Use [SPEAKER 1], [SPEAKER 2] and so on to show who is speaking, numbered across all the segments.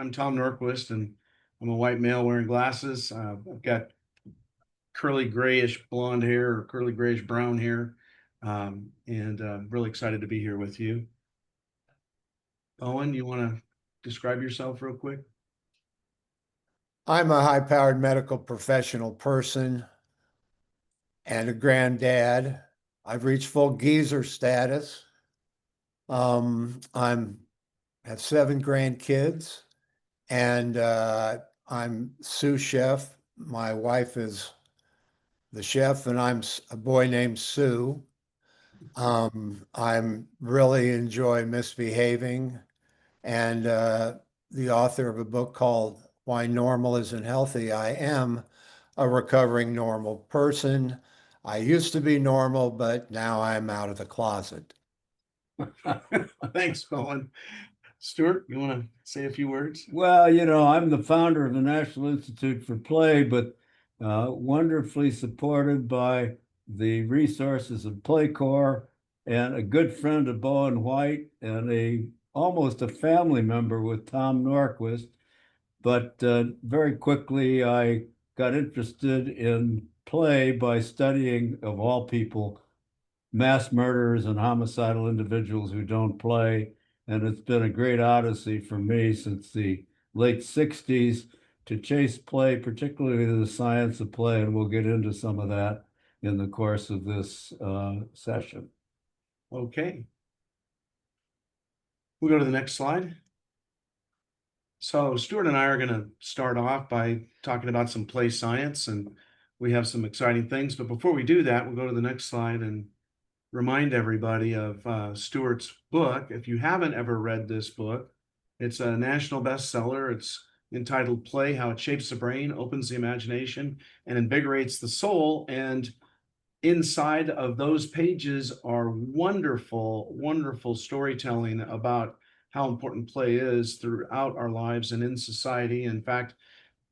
[SPEAKER 1] I'm Tom Norquist, and I'm a white male wearing glasses. I've got curly grayish blonde hair or curly grayish brown hair, and really excited to be here with you. Bowen, you want to describe yourself real quick?
[SPEAKER 2] I'm a high-powered medical professional person and a granddad. I've reached full geezer status. I'm have 7 grandkids, and I'm sous chef. My wife is the chef, and I'm a boy named Sue. I'm really enjoy misbehaving, and the author of a book called Why Normal Isn't Healthy. I am a recovering normal person. I used to be normal, but now I'm out of the closet.
[SPEAKER 1] Thanks, Bowen. Stuart, you want to say a few words?
[SPEAKER 3] Well, I'm the founder of the National Institute for Play, but wonderfully supported by the resources of PlayCorps and a good friend of Bowen White and almost a family member with Tom Norquist. But very quickly, I got interested in play by studying, of all people, mass murderers and homicidal individuals who don't play. And it's been a great odyssey for me since the late 60s to chase play, particularly the science of play. And we'll get into some of that in the course of this session.
[SPEAKER 1] Okay. We'll go to the next slide. So Stuart and I are going to start off by talking about some play science, and we have some exciting things. But before we do that, we'll go to the next slide and remind everybody of Stuart's book. If you haven't ever read this book, it's a national bestseller. It's entitled Play, How It Shapes the Brain, Opens the Imagination, and Invigorates the Soul. And inside of those pages are wonderful, wonderful storytelling about how important play is throughout our lives and in society. In fact,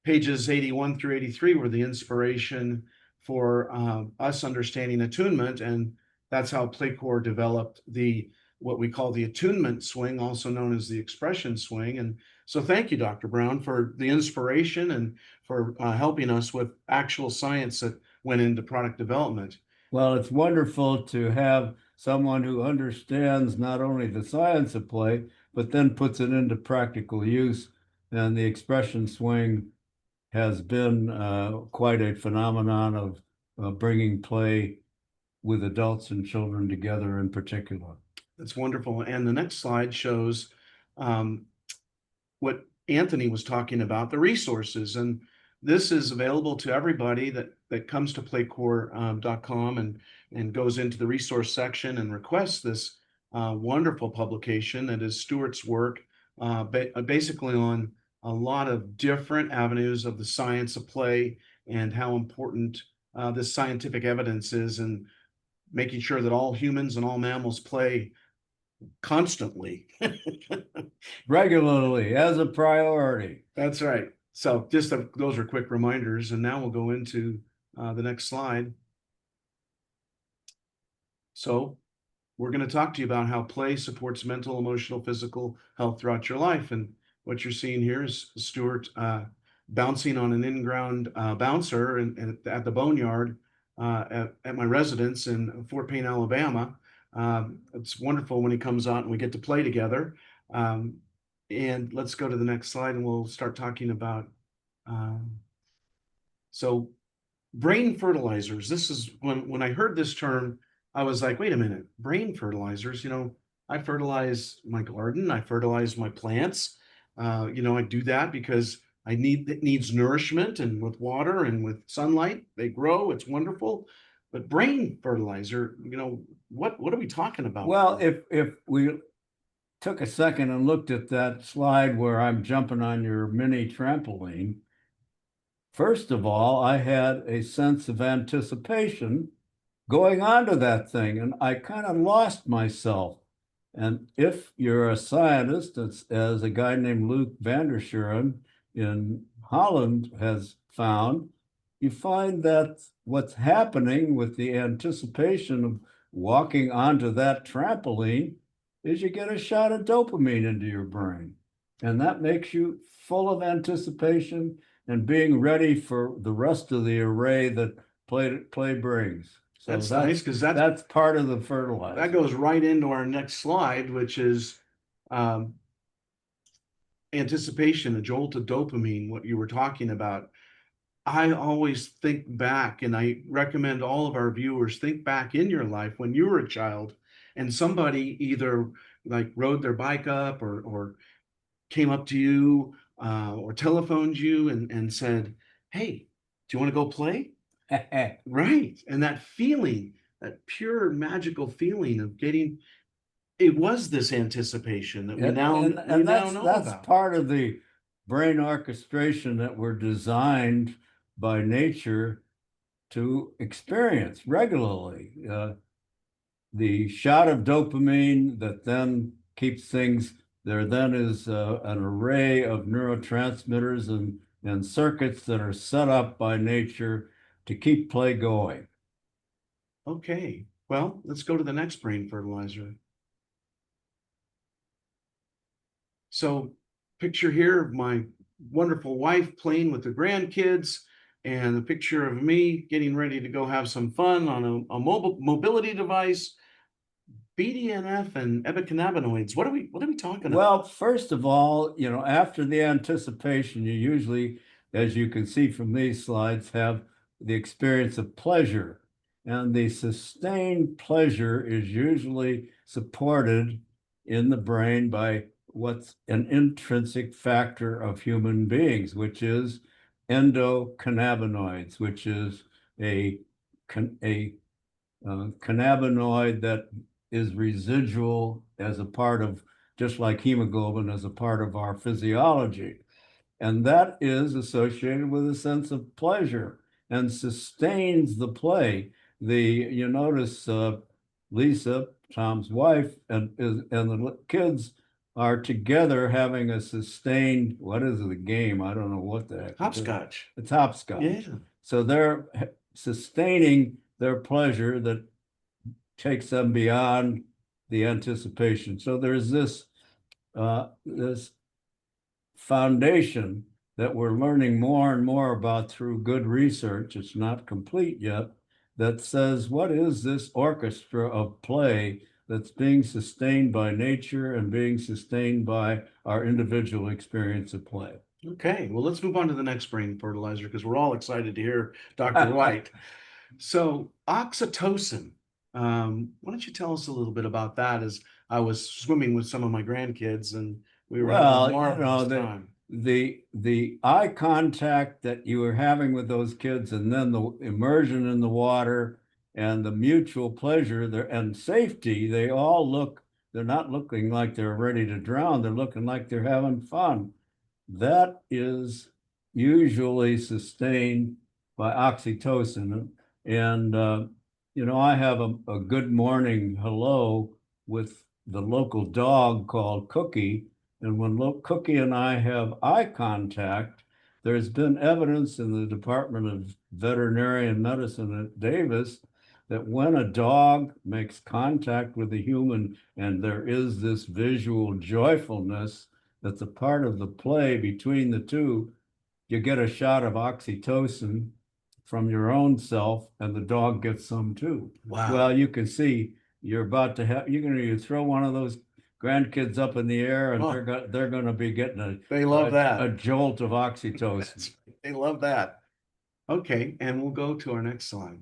[SPEAKER 1] pages 81 through 83 were the inspiration for us understanding attunement, and that's how PlayCorps developed what we call the attunement swing, also known as the expression swing. And so thank you, Dr. Brown, for the inspiration and for helping us with actual science that went into product development.
[SPEAKER 3] Well, it's wonderful to have someone who understands not only the science of play, but then puts it into practical use. And the expression swing has been quite a phenomenon of bringing play with adults and children together in particular.
[SPEAKER 1] That's wonderful. And the next slide shows what Anthony was talking about, the resources. And this is available to everybody that comes to playcorps.com and goes into the resource section and requests this wonderful publication that is Stuart's work, basically on a lot of different avenues of the science of play and how important this scientific evidence is, and making sure that all humans and all mammals play constantly.
[SPEAKER 3] Regularly, as a priority.
[SPEAKER 1] That's right. So just those are quick reminders. And now we'll go into the next slide. So we're going to talk to you about how play supports mental, emotional, physical health throughout your life. And what you're seeing here is Stuart bouncing on an in-ground bouncer at the Boneyard at my residence in Fort Payne, Alabama. It's wonderful when he comes out and we get to play together. And let's go to the next slide and we'll start talking about so brain fertilizers. This is when I heard this term, I was like, wait a minute, brain fertilizers, I fertilize my garden, I fertilize my plants. I do that because it needs nourishment, and with water and with sunlight, they grow. It's wonderful. But brain fertilizer, what are we talking about?
[SPEAKER 3] Well, if we took a second and looked at that slide where I'm jumping on your mini trampoline, first of all, I had a sense of anticipation going onto that thing, and I kind of lost myself. And if you're a scientist, as a guy named Luc van der Schuren in Holland has found, you find that what's happening with the anticipation of walking onto that trampoline is you get a shot of dopamine into your brain. And that makes you full of anticipation and being ready for the rest of the array that play brings. So
[SPEAKER 1] That's nice, 'cause that's
[SPEAKER 3] that's part of the fertilizer.
[SPEAKER 1] that goes right into our next slide, which is anticipation, a jolt of dopamine, what you were talking about. I always think back, and I recommend all of our viewers think back in your life when you were a child and somebody either like rode their bike up or came up to you or telephoned you and said, "Hey, do you want to go play?" Right. And that feeling, that pure magical feeling of getting, it was this anticipation that we now know
[SPEAKER 3] that's
[SPEAKER 1] about.
[SPEAKER 3] part of the brain orchestration that we're designed by nature to experience regularly. The shot of dopamine that then keeps things there, then is an array of neurotransmitters and circuits that are set up by nature to keep play going.
[SPEAKER 1] Okay, well, let's go to the next brain fertilizer. So picture here of my wonderful wife playing with the grandkids and a picture of me getting ready to go have some fun on a mobile mobility device. BDNF and epicannabinoids. What are we talking about?
[SPEAKER 3] Well, first of all, after the anticipation, you usually, as you can see from these slides, have the experience of pleasure. And the sustained pleasure is usually supported in the brain by what's an intrinsic factor of human beings, which is endocannabinoids, which is a cannabinoid that is residual as a part of, just like hemoglobin, as a part of our physiology. And that is associated with a sense of pleasure and sustains the play. You notice Lisa, Tom's wife, and the kids are together having a sustained, what is the game? I don't know what the heck.
[SPEAKER 1] Hopscotch.
[SPEAKER 3] It's hopscotch.
[SPEAKER 1] Yeah.
[SPEAKER 3] So they're sustaining their pleasure that takes them beyond the anticipation. So there's this foundation that we're learning more and more about through good research. It's not complete yet. That says, what is this orchestra of play that's being sustained by nature and being sustained by our individual experience of play?
[SPEAKER 1] Okay, well, let's move on to the next brain fertilizer because we're all excited to hear Dr. White. So oxytocin, why don't you tell us a little bit about that? As I was swimming with some of my grandkids and we were having a marvelous time.
[SPEAKER 3] The eye contact that you were having with those kids, and then the immersion in the water and the mutual pleasure there and safety, they're not looking like they're ready to drown. They're looking like they're having fun. That is usually sustained by oxytocin. And, I have a good morning hello with the local dog called Cookie. And when Cookie and I have eye contact, there's been evidence in the Department of Veterinarian Medicine at Davis that when a dog makes contact with a human and there is this visual joyfulness that's a part of the play between the two, you get a shot of oxytocin from your own self and the dog gets some too.
[SPEAKER 1] Wow.
[SPEAKER 3] Well, you can see you're going to throw one of those grandkids up in the air and they're going to be getting
[SPEAKER 1] they love that.
[SPEAKER 3] A jolt of oxytocin.
[SPEAKER 1] They love that. Okay, and we'll go to our next slide.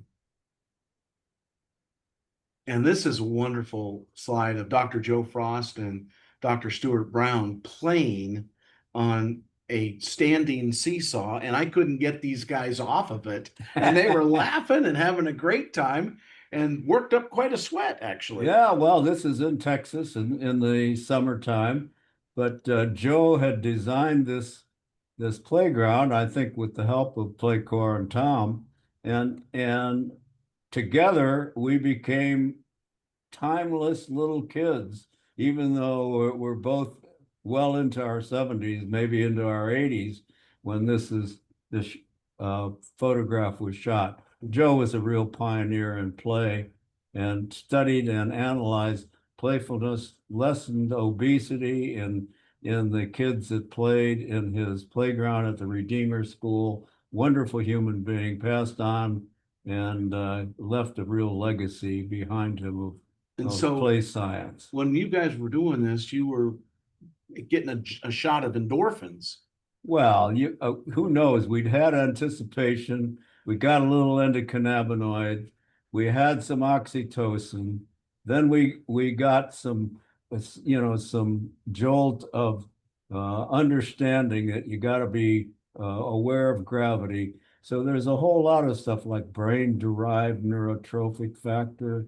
[SPEAKER 1] And this is a wonderful slide of Dr. Joe Frost and Dr. Stuart Brown playing on a standing seesaw, and I couldn't get these guys off of it. And they were laughing and having a great time and worked up quite a sweat, actually.
[SPEAKER 3] Yeah, well, this is in Texas in the summertime, but Joe had designed this playground, I think, with the help of Playcore and Tom, and together we became timeless little kids, even though we're both well into our 70s, maybe into our 80s, when this photograph was shot. Joe was a real pioneer in play and studied and analyzed playfulness, lessened obesity in in the kids that played in his playground at the Redeemer School. Wonderful human being, passed on and left a real legacy behind him
[SPEAKER 1] And
[SPEAKER 3] of
[SPEAKER 1] so
[SPEAKER 3] play science.
[SPEAKER 1] when you guys were doing this, you were getting a shot of endorphins.
[SPEAKER 3] Well, who knows? We'd had anticipation. We got a little endocannabinoid. We had some oxytocin. Then we got some, some jolt of understanding that you got to be aware of gravity. So there's a whole lot of stuff like brain-derived neurotrophic factor.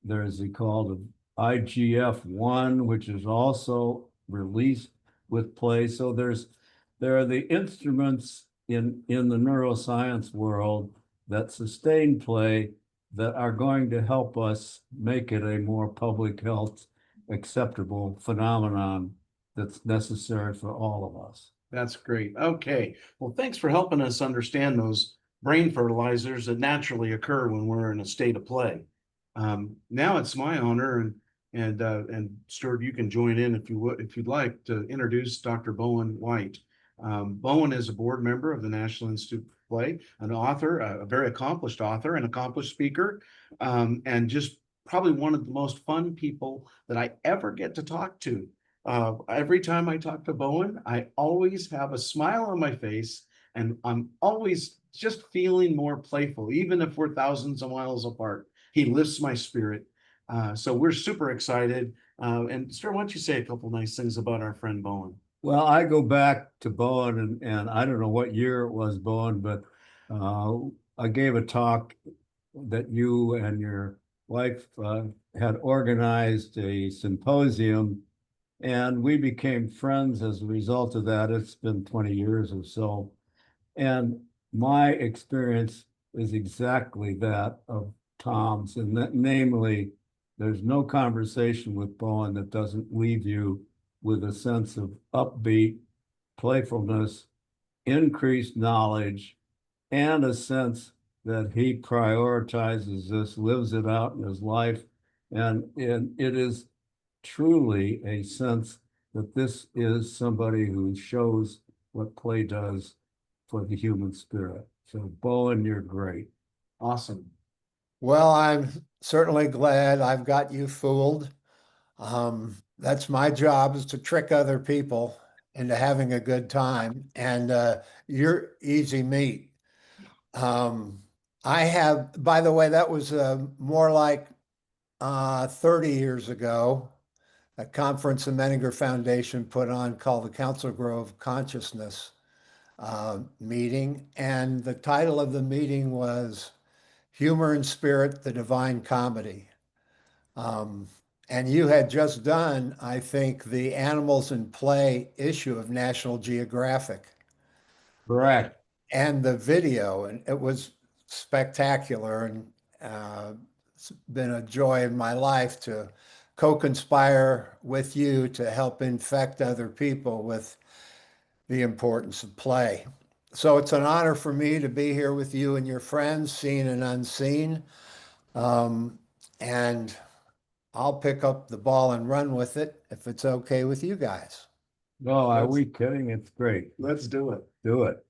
[SPEAKER 3] There's called IGF-1, which is also released with play. So there are the instruments in the neuroscience world that sustain play that are going to help us make it a more public health acceptable phenomenon that's necessary for all of us.
[SPEAKER 1] That's great. Okay. Well, thanks for helping us understand those brain fertilizers that naturally occur when we're in a state of play. Now it's my honor, and Stuart, you can join in if you would, if you'd like, to introduce Dr. Bowen White. Bowen is a board member of the National Institute of Play, an author, a very accomplished author, an accomplished speaker, and just probably one of the most fun people that I ever get to talk to. Every time I talk to Bowen, I always have a smile on my face, and I'm always just feeling more playful, even if we're thousands of miles apart. He lifts my spirit. So we're super excited. And Stuart, why don't you say a couple nice things about our friend Bowen?
[SPEAKER 3] Well, I go back to Bowen, and I don't know what year it was, Bowen, but I gave a talk that you and your wife had organized a symposium, and we became friends as a result of that. It's been 20 years or so. And my experience is exactly that of Tom's, and that namely, there's no conversation with Bowen that doesn't leave you with a sense of upbeat playfulness, increased knowledge, and a sense that he prioritizes this, lives it out in his life. And it is truly a sense that this is somebody who shows what play does for the human spirit. So Bowen, you're great.
[SPEAKER 1] Awesome.
[SPEAKER 2] Well, I'm certainly glad I've got you fooled. That's my job, is to trick other people into having a good time, and you're easy meat. I have, by the way, that was more like 30 years ago, a conference the Menninger Foundation put on called the Council Grove Consciousness meeting. And the title of the meeting was Humor and Spirit, the Divine Comedy. And you had just done, I think, the Animals in Play issue of National Geographic.
[SPEAKER 3] Correct.
[SPEAKER 2] And the video, and it was spectacular. And it's been a joy in my life to co-conspire with you to help infect other people with the importance of play. So it's an honor for me to be here with you and your friends, seen and unseen. And I'll pick up the ball and run with it if it's okay with you guys.
[SPEAKER 3] No, are we kidding? It's great.
[SPEAKER 1] Let's do it.
[SPEAKER 3] Do it.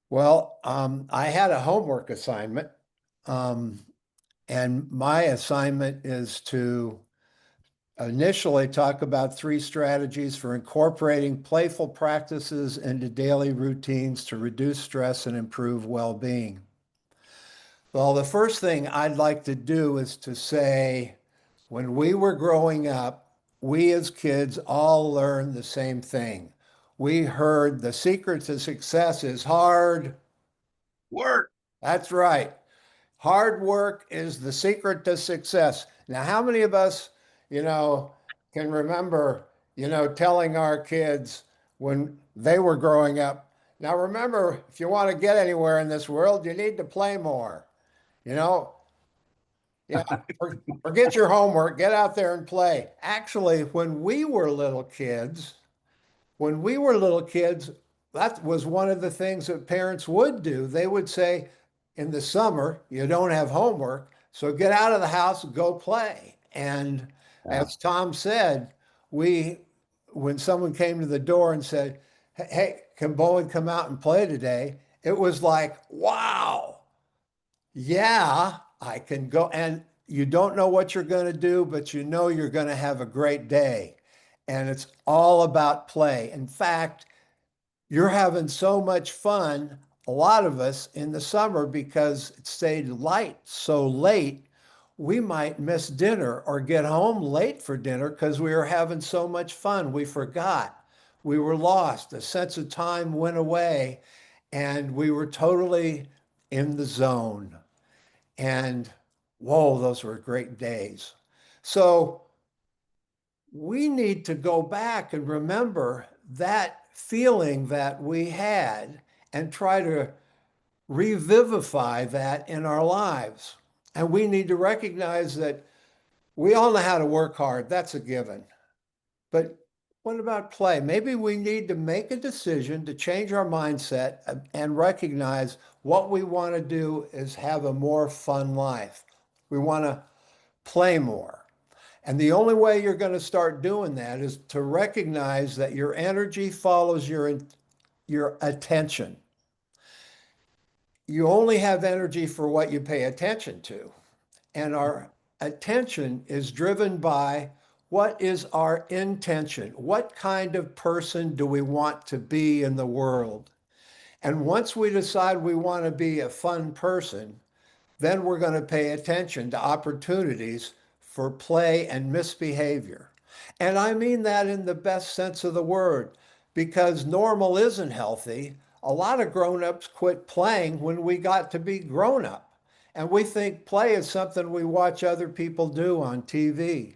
[SPEAKER 2] Well, I had a homework assignment, and my assignment is to initially talk about 3 strategies for incorporating playful practices into daily routines to reduce stress and improve well-being. Well, the first thing I'd like to do is to say, when we were growing up, we as kids all learned the same thing. We heard the secret to success is hard
[SPEAKER 1] Work.
[SPEAKER 2] That's right. Hard work is the secret to success. Now, how many of us, can remember, telling our kids when they were growing up, now remember, if you want to get anywhere in this world, you need to play more. You know, yeah, forget your homework, get out there and play. Actually, when we were little kids, that was one of the things that parents would do. They would say, in the summer, you don't have homework, so get out of the house and go play. And
[SPEAKER 3] Yeah.
[SPEAKER 2] as Tom said, we when someone came to the door and said, "Hey, can Bowen come out and play today?" It was like, wow, yeah, I can go. And you don't know what you're going to do, but you know you're going to have a great day. And it's all about play. In fact, you're having so much fun, a lot of us in the summer, because it stayed light so late, we might miss dinner or get home late for dinner because we were having so much fun. We forgot. We were lost. The sense of time went away and we were totally in the zone. And whoa, those were great days. So we need to go back and remember that feeling that we had and try to revivify that in our lives. And we need to recognize that we all know how to work hard. That's a given. But what about play? Maybe we need to make a decision to change our mindset and recognize what we want to do is have a more fun life. We want to play more. And the only way you're going to start doing that is to recognize that your energy follows your attention. You only have energy for what you pay attention to. And our attention is driven by what is our intention? What kind of person do we want to be in the world? And once we decide we want to be a fun person, then we're going to pay attention to opportunities for play and misbehavior. And I mean that in the best sense of the word, because normal isn't healthy. A lot of grown-ups quit playing when we got to be grown up. And we think play is something we watch other people do on TV.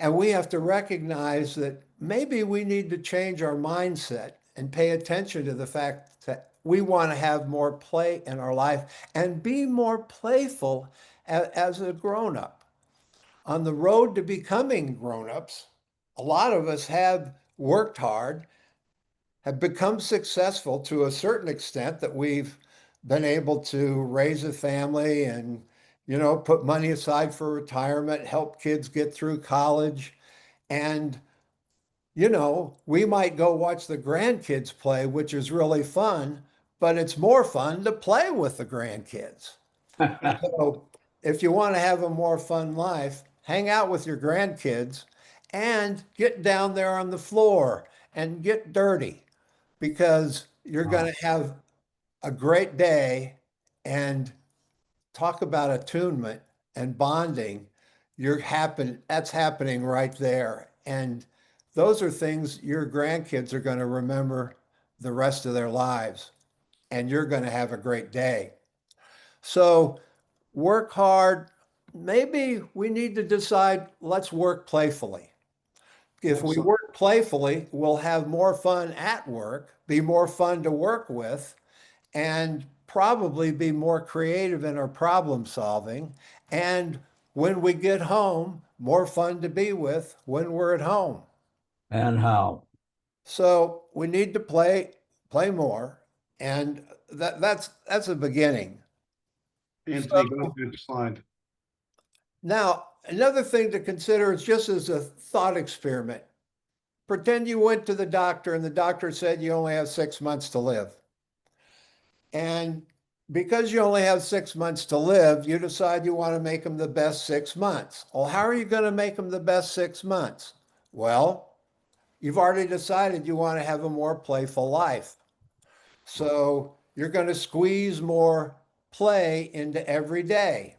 [SPEAKER 2] And we have to recognize that maybe we need to change our mindset and pay attention to the fact that we want to have more play in our life and be more playful as a grown up. On the road to becoming grown ups, a lot of us have worked hard, have become successful to a certain extent that we've been able to raise a family and put money aside for retirement, help kids get through college. And we might go watch the grandkids play, which is really fun, but it's more fun to play with the grandkids. So if you want to have a more fun life, hang out with your grandkids and get down there on the floor and get dirty because you're going to have a great day. And talk about attunement and bonding. That's happening right there. And those are things your grandkids are going to remember the rest of their lives. And you're going to have a great day. So work hard. Maybe we need to decide, let's work playfully. If we
[SPEAKER 1] Excellent.
[SPEAKER 2] work playfully, we'll have more fun at work, be more fun to work with, and probably be more creative in our problem solving. And when we get home, more fun to be with when we're at home.
[SPEAKER 3] And how?
[SPEAKER 2] So we need to play more. And that's a beginning.
[SPEAKER 1] Anthony, go to the next slide.
[SPEAKER 2] Now, another thing to consider is just as a thought experiment. Pretend you went to the doctor and the doctor said you only have 6 months to live. And because you only have 6 months to live, you decide you want to make them the best 6 months. Well, how are you going to make them the best 6 months? Well, you've already decided you want to have a more playful life. So you're going to squeeze more play into every day.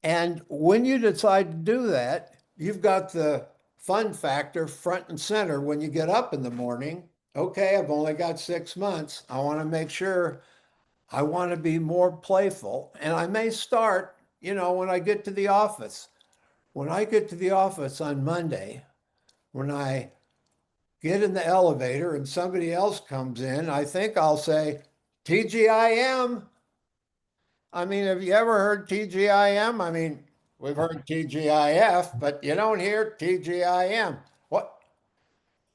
[SPEAKER 2] And when you decide to do that, you've got the fun factor front and center when you get up in the morning. Okay, I've only got 6 months. I want to make sure I want to be more playful. And I may start, when I get to the office. When I get to the office on Monday, when I get in the elevator and somebody else comes in, I think I'll say, TGIM. I mean, have you ever heard TGIM? I mean, we've heard TGIF, but you don't hear TGIM. What?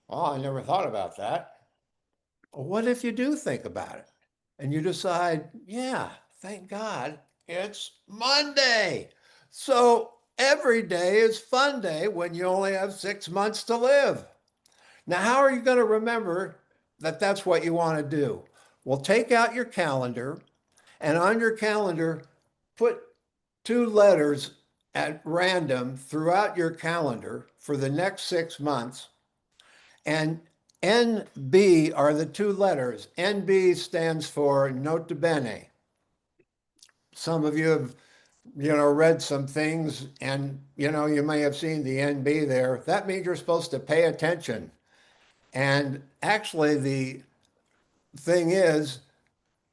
[SPEAKER 2] Oh, I never thought about that. What if you do think about it and you decide, yeah, thank God it's Monday. So every day is fun day when you only have 6 months to live. Now, how are you going to remember that that's what you want to do? Well, take out your calendar and on your calendar, put two letters at random throughout your calendar for the next 6 months. And NB are the two letters. NB stands for nota bene. Some of you have, read some things and, you may have seen the NB there. That means you're supposed to pay attention. And actually, the thing is,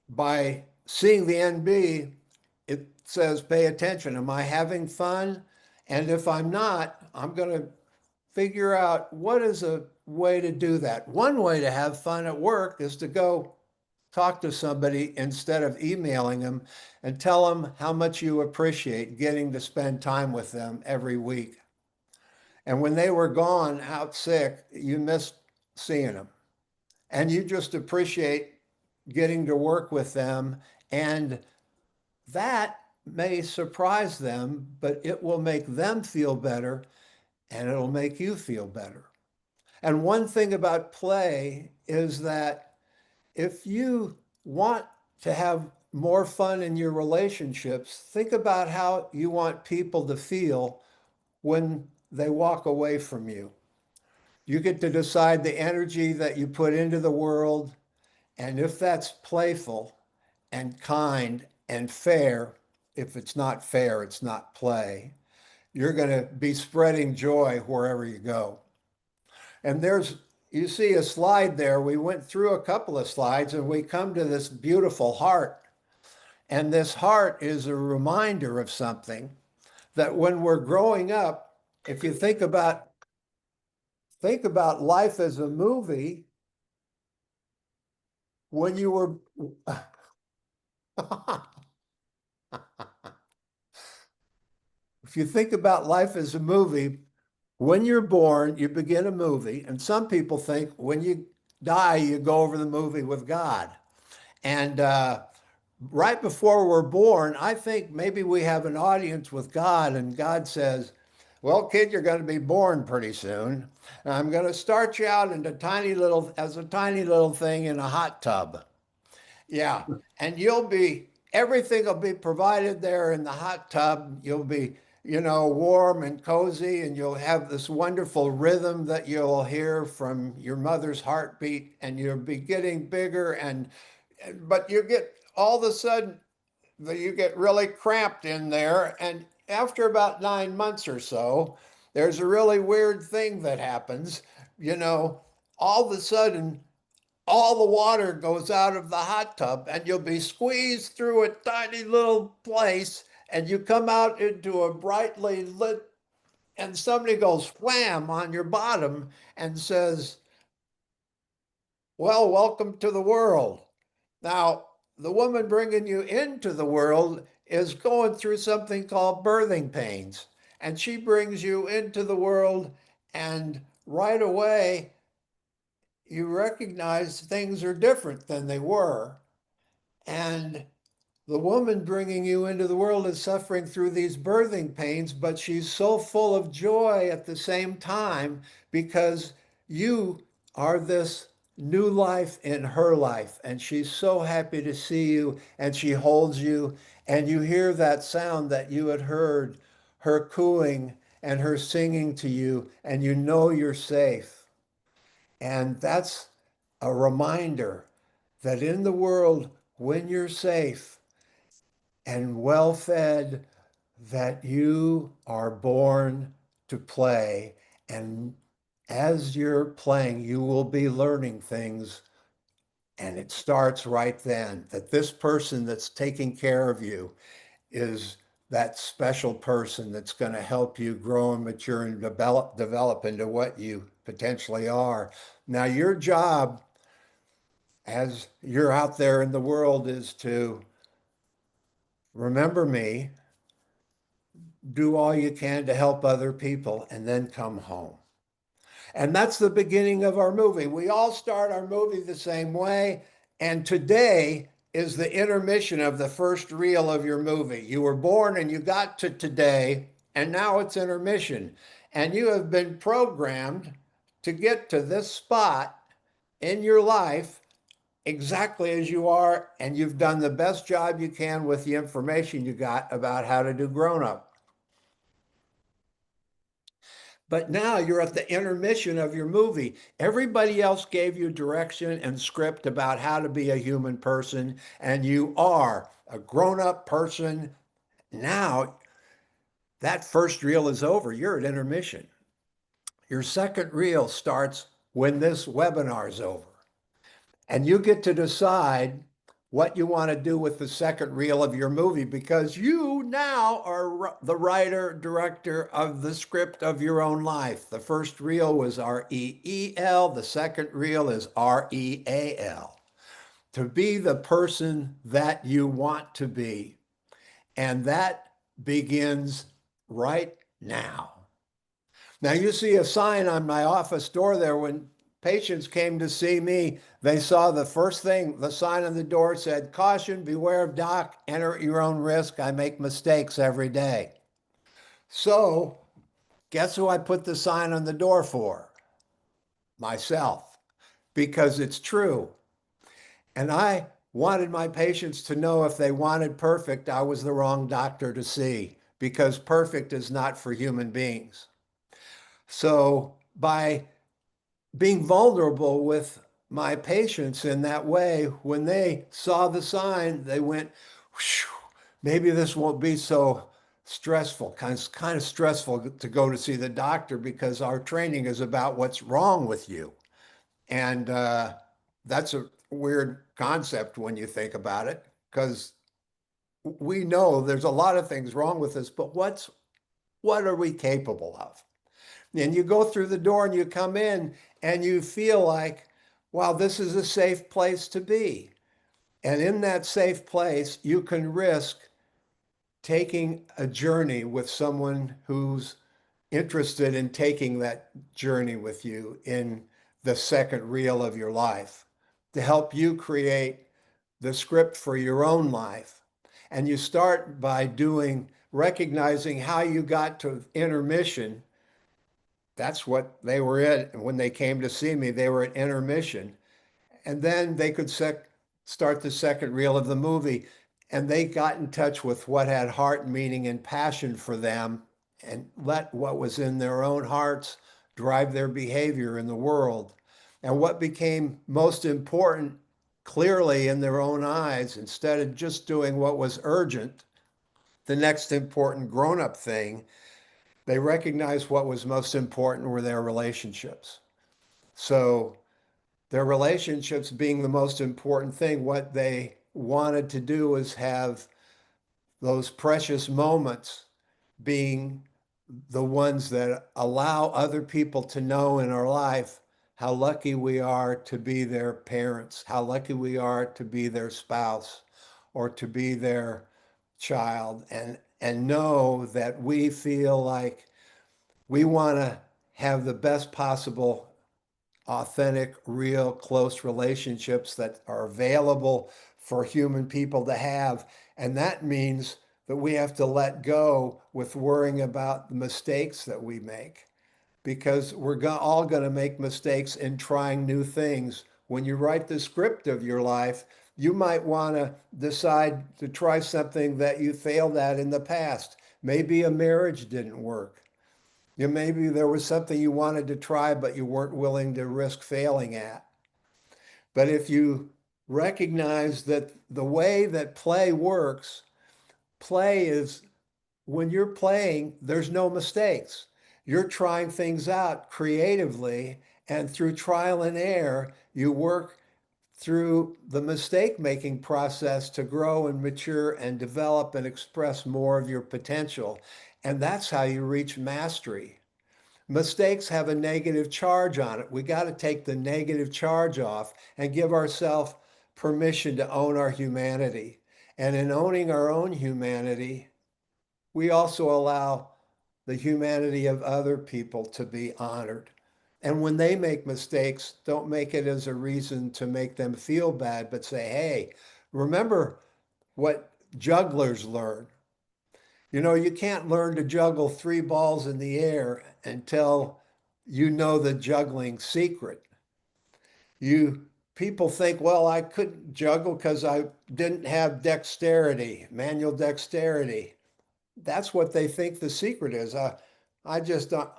[SPEAKER 2] by seeing the NB, it says, pay attention. Am I having fun? And if I'm not, I'm going to figure out what is a way to do that. One way to have fun at work is to go talk to somebody instead of emailing them and tell them how much you appreciate getting to spend time with them every week. And when they were gone out sick, you missed seeing them. And you just appreciate getting to work with them. And that may surprise them, but it will make them feel better and it'll make you feel better. And one thing about play is that if you want to have more fun in your relationships, think about how you want people to feel when they walk away from you. You get to decide the energy that you put into the world. And if that's playful and kind and fair, if it's not fair, it's not play, you're going to be spreading joy wherever you go. And you see a slide there. We went through a couple of slides and we come to this beautiful heart. And this heart is a reminder of something that when we're growing up, if you think about life as a movie, when you were if you think about life as a movie, when you're born, you begin a movie, and some people think when you die, you go over the movie with God. And right before we're born, I think maybe we have an audience with God, and God says, well, kid, you're going to be born pretty soon. And I'm going to start you out as a tiny little thing in a hot tub. Yeah. And everything will be provided there in the hot tub. You'll be, warm and cozy, and you'll have this wonderful rhythm that you'll hear from your mother's heartbeat, and you'll be getting bigger. But all of a sudden, you get really cramped in there. And after about 9 months or so, there's a really weird thing that happens. All of a sudden, all the water goes out of the hot tub and you'll be squeezed through a tiny little place and you come out into a brightly lit and somebody goes wham on your bottom and says, well, welcome to the world. Now, the woman bringing you into the world is going through something called birthing pains. And she brings you into the world, and right away, you recognize things are different than they were. And the woman bringing you into the world is suffering through these birthing pains, but she's so full of joy at the same time because you are this new life in her life. And she's so happy to see you, and she holds you, and you hear that sound that you had heard, her cooing and her singing to you, and you know you're safe. And that's a reminder that in the world, when you're safe and well fed, that you are born to play. And as you're playing, you will be learning things. And it starts right then, that this person that's taking care of you is that special person that's going to help you grow and mature and develop into what you potentially are. Now, your job as you're out there in the world is to remember me, do all you can to help other people, and then come home. And that's the beginning of our movie. We all start our movie the same way. And today is the intermission of the first reel of your movie. You were born and you got to today, and now it's intermission. And you have been programmed to get to this spot in your life exactly as you are, and you've done the best job you can with the information you got about how to do grown up. But now you're at the intermission of your movie. Everybody else gave you direction and script about how to be a human person, and you are a grown up person. Now that first reel is over. You're at intermission. Your second reel starts when this webinar is over. And you get to decide what you want to do with the second reel of your movie, because you now are the writer, director of the script of your own life. The first reel was REEL, the second reel is REAL. To be the person that you want to be. And that begins right now. Now, you see a sign on my office door there. When patients came to see me, they saw the first thing, the sign on the door said, "Caution, beware of doc, enter at your own risk. I make mistakes every day." So, guess who I put the sign on the door for? Myself, because it's true. And I wanted my patients to know if they wanted perfect, I was the wrong doctor to see, because perfect is not for human beings. So, by being vulnerable with my patients in that way, when they saw the sign, they went, maybe this won't be so stressful. Kind of stressful to go to see the doctor, because our training is about what's wrong with you. And that's a weird concept when you think about it, because we know there's a lot of things wrong with us, but what are we capable of? And you go through the door and you come in and you feel like, wow, this is a safe place to be. And in that safe place, you can risk taking a journey with someone who's interested in taking that journey with you in the second reel of your life, to help you create the script for your own life. And you start by recognizing how you got to intermission. That's what they were at when they came to see me. They were at intermission. And then they could start the second reel of the movie. And they got in touch with what had heart, meaning, and passion for them, and let what was in their own hearts drive their behavior in the world. And what became most important clearly in their own eyes, instead of just doing what was urgent, the next important grown-up thing, they recognized what was most important were their relationships. So their relationships being the most important thing, what they wanted to do was have those precious moments being the ones that allow other people to know in our life how lucky we are to be their parents, how lucky we are to be their spouse or to be their child, and know that we feel like we want to have the best possible authentic, real, close relationships that are available for human people to have. And that means that we have to let go with worrying about the mistakes that we make, because we're all going to make mistakes in trying new things. When you write the script of your life, you might want to decide to try something that you failed at in the past. Maybe a marriage didn't work. Maybe there was something you wanted to try, but you weren't willing to risk failing at. But if you recognize that the way that play works, play is when you're playing, there's no mistakes. You're trying things out creatively, and through trial and error, you work through the mistake-making process to grow and mature and develop and express more of your potential. And that's how you reach mastery. Mistakes have a negative charge on it. We got to take the negative charge off and give ourselves permission to own our humanity. And in owning our own humanity, we also allow the humanity of other people to be honored. And when they make mistakes, don't make it as a reason to make them feel bad, but say, hey, remember what jugglers learn. You can't learn to juggle 3 balls in the air until you know the juggling secret. People think, well, I couldn't juggle because I didn't have dexterity, manual dexterity. That's what they think the secret is. I just don't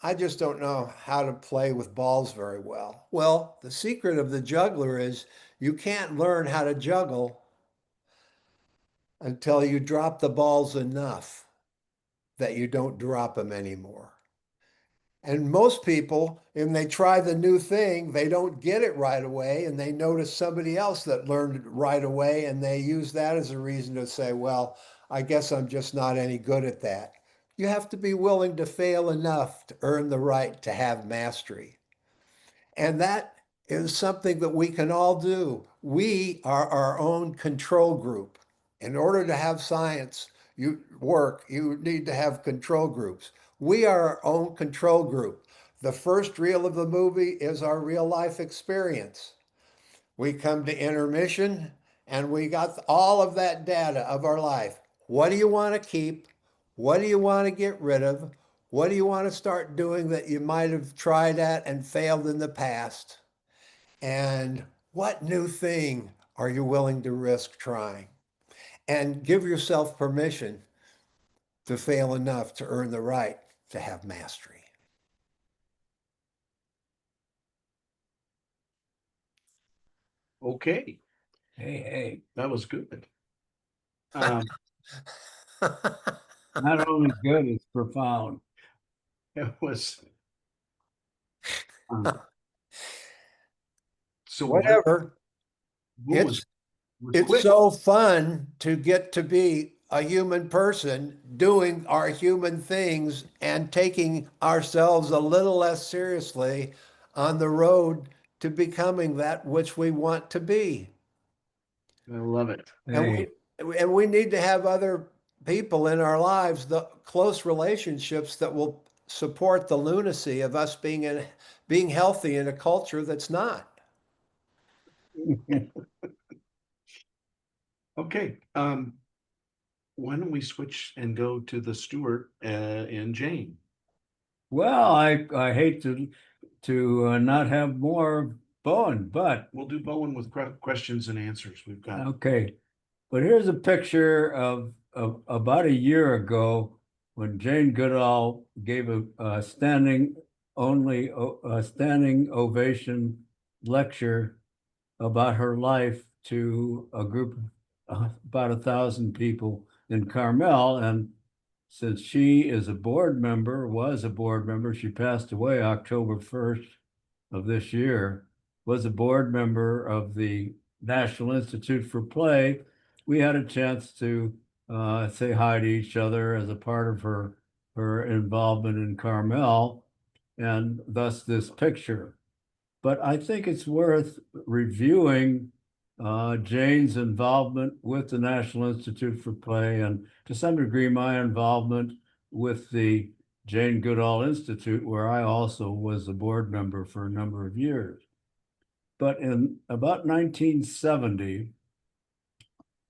[SPEAKER 2] I just don't know how to play with balls very well. Well, the secret of the juggler is you can't learn how to juggle until you drop the balls enough that you don't drop them anymore. And most people, when they try the new thing, they don't get it right away, and they notice somebody else that learned it right away, and they use that as a reason to say, well, I guess I'm just not any good at that. You have to be willing to fail enough to earn the right to have mastery. And that is something that we can all do. We are our own control group. In order to have science you need to have control groups. We are our own control group. The first reel of the movie is our real life experience. We come to intermission and we got all of that data of our life. What do you want to keep? What do you want to get rid of? What do you want to start doing that you might have tried at and failed in the past? And what new thing are you willing to risk trying? And give yourself permission to fail enough to earn the right to have mastery.
[SPEAKER 1] Okay,
[SPEAKER 3] Hey,
[SPEAKER 1] that was good.
[SPEAKER 3] not only good, it's profound.
[SPEAKER 1] It was. Um, so
[SPEAKER 2] Whatever.
[SPEAKER 1] what was
[SPEAKER 2] It's
[SPEAKER 1] quick?
[SPEAKER 2] so fun to get to be a human person doing our human things and taking ourselves a little less seriously on the road to becoming that which we want to be.
[SPEAKER 1] I love it.
[SPEAKER 2] And
[SPEAKER 3] Hey,
[SPEAKER 2] we need to have other people in our lives, the close relationships that will support the lunacy of us being healthy in a culture that's not.
[SPEAKER 1] Okay, why don't we switch and go to the Stuart and Jane?
[SPEAKER 3] well, I hate to not have more Bowen, but
[SPEAKER 1] We'll do Bowen with questions and answers. We've got.
[SPEAKER 3] okay. But here's a picture of about a year ago when Jane Goodall gave a standing ovation lecture about her life to a group of about 1,000 people in Carmel. And since she is a board member, was a board member, she passed away October 1st of this year, was a board member of the National Institute for Play. We had a chance to say hi to each other as a part of her involvement in Carmel, and thus this picture. But I think it's worth reviewing Jane's involvement with the National Institute for Play, and to some degree my involvement with the Jane Goodall Institute, where I also was a board member for a number of years. But in about 1970,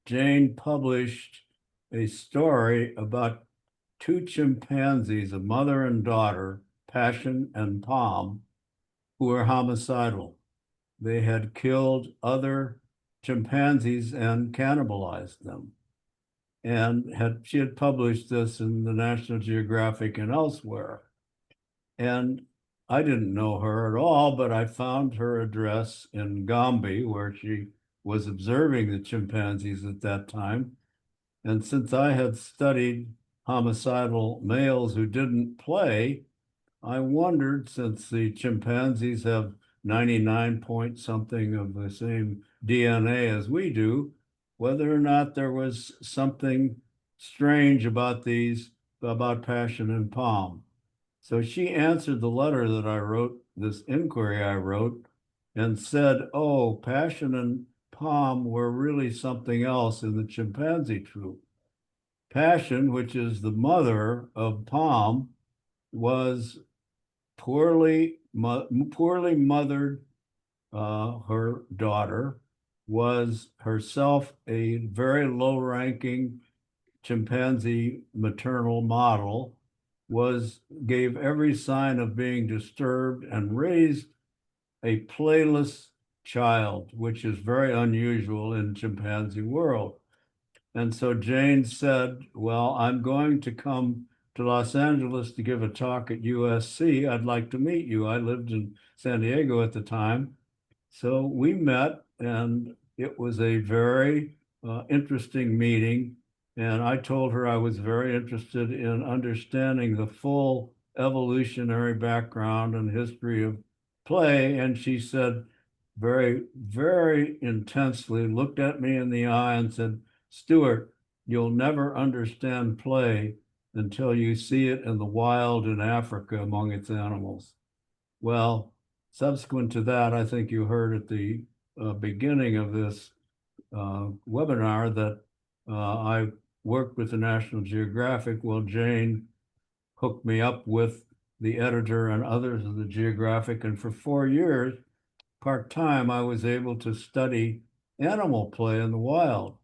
[SPEAKER 3] Jane published a story about two chimpanzees, a mother and daughter, Passion and Palm, who were homicidal. They had killed other chimpanzees and cannibalized them. And she had published this in the National Geographic and elsewhere. And I didn't know her at all, but I found her address in Gombe, where she was observing the chimpanzees at that time. And since I had studied homicidal males who didn't play, I wondered, since the chimpanzees have 99 point something of the same DNA as we do, whether or not there was something strange about about Passion and Palm. So she answered the letter that I wrote, this inquiry I wrote, and said, oh, Passion and Palm were really something else in the chimpanzee troop. Passion, which is the mother of Palm, was poorly mothered. Her daughter was herself a very low-ranking chimpanzee maternal model, gave every sign of being disturbed and raised a playless child, which is very unusual in chimpanzee world. And so Jane said, well, I'm going to come to Los Angeles to give a talk at USC. I'd like to meet you. I lived in San Diego at the time. So we met, and it was a very interesting meeting. And I told her I was very interested in understanding the full evolutionary background and history of play. And she said, very, very intensely, looked at me in the eye and said, Stuart, you'll never understand play until you see it in the wild in Africa among its animals. Well, subsequent to that, I think you heard at the beginning of this webinar that I worked with the National Geographic. Well, Jane hooked me up with the editor and others of the Geographic, and for 4 years, part-time, I was able to study animal play in the wild.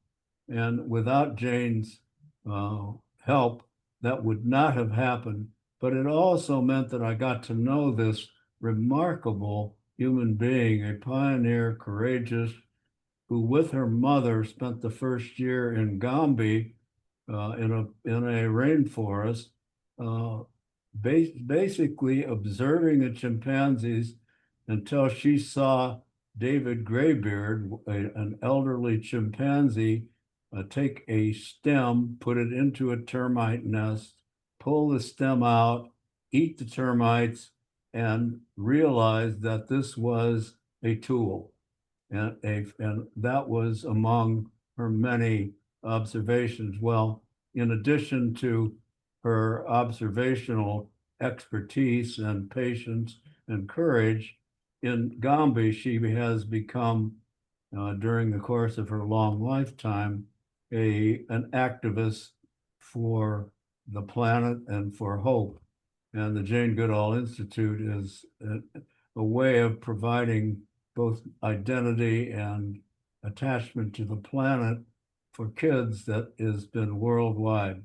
[SPEAKER 3] And without Jane's help, that would not have happened. But it also meant that I got to know this remarkable human being, a pioneer, courageous, who with her mother spent the first year in Gombe in a rainforest, basically observing the chimpanzees until she saw David Graybeard, an elderly chimpanzee, take a stem, put it into a termite nest, pull the stem out, eat the termites, and realize that this was a tool. And that was among her many observations. Well, in addition to her observational expertise and patience and courage, in Gombe, she has become, during the course of her long lifetime, an activist for the planet and for hope. And the Jane Goodall Institute is a way of providing both identity and attachment to the planet for kids that has been worldwide.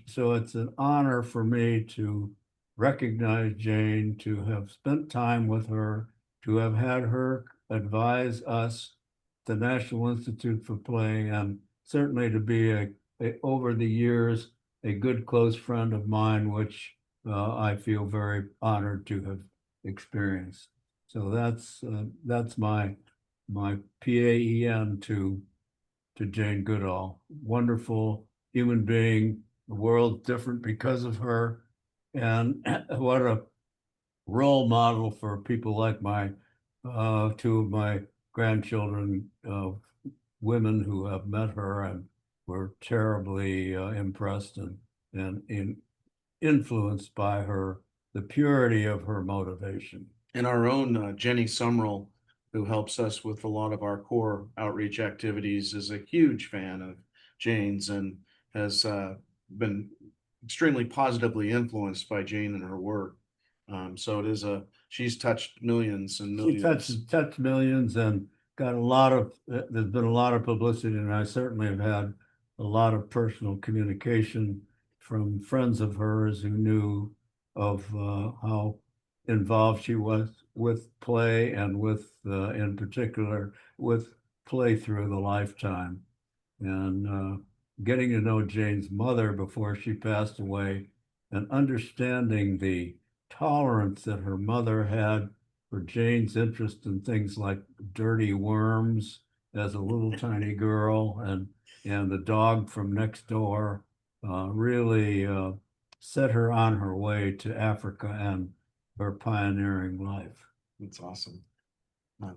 [SPEAKER 3] So it's an honor for me to recognize Jane, to have spent time with her, to have had her advise us, the National Institute for Play, and certainly to be over the years, a good close friend of mine, which I feel very honored to have experienced. So that's my PAEN to Jane Goodall. Wonderful human being. The world's different because of her, and what a role model for people like my two of my grandchildren, women who have met her and were terribly impressed and influenced by her, the purity of her motivation.
[SPEAKER 1] And our own Jenny Sumrall, who helps us with a lot of our core outreach activities, is a huge fan of Jane's and has been extremely positively influenced by Jane and her work. So it is she's touched millions and millions.
[SPEAKER 3] She touched millions and got a lot of, there's been a lot of publicity, and I certainly have had a lot of personal communication from friends of hers who knew of how involved she was with play and with, in particular, with play through the lifetime. And getting to know Jane's mother before she passed away and understanding the tolerance that her mother had for Jane's interest in things like dirty worms as a little tiny girl and the dog from next door really set her on her way to Africa and her pioneering life.
[SPEAKER 1] That's awesome.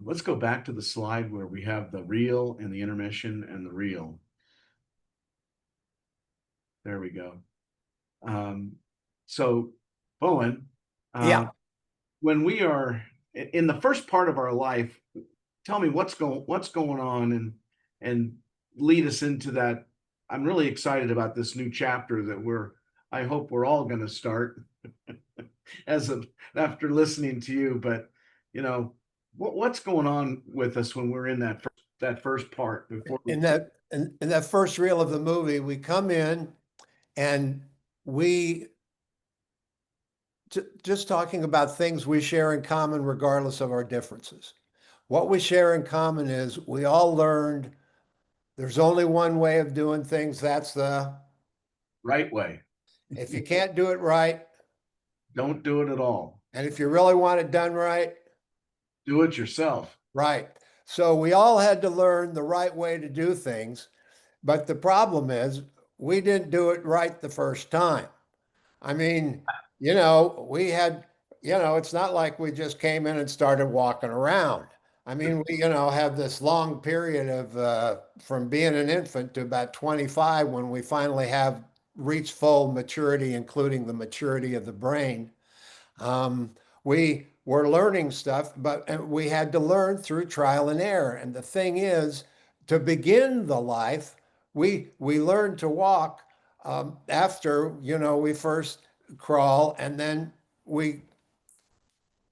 [SPEAKER 1] Let's go back to the slide where we have the reel and the intermission and the reel. There we go. So Bowen,
[SPEAKER 2] Yeah.
[SPEAKER 1] when we are in the first part of our life, tell me what's going on and lead us into that. I'm really excited about this new chapter that I hope we're all going to start after listening to you. But you know, what's going on with us when we're in that first part before
[SPEAKER 2] in that first reel of the movie, we come in and we just talking about things we share in common regardless of our differences. What we share in common is we all learned there's only one way of doing things. That's
[SPEAKER 1] Right way.
[SPEAKER 2] if you can't do it right,
[SPEAKER 1] Don't do it at all.
[SPEAKER 2] and if you really want it done right,
[SPEAKER 1] Do it yourself.
[SPEAKER 2] right. So we all had to learn the right way to do things. But the problem is we didn't do it right the first time. I mean, we had, it's not like we just came in and started walking around. I mean, we, have this long period of from being an infant to about 25 when we finally have reached full maturity, including the maturity of the brain. We were learning stuff, but we had to learn through trial and error. And the thing is, to begin the life, we learned to walk after, we first crawl, and then we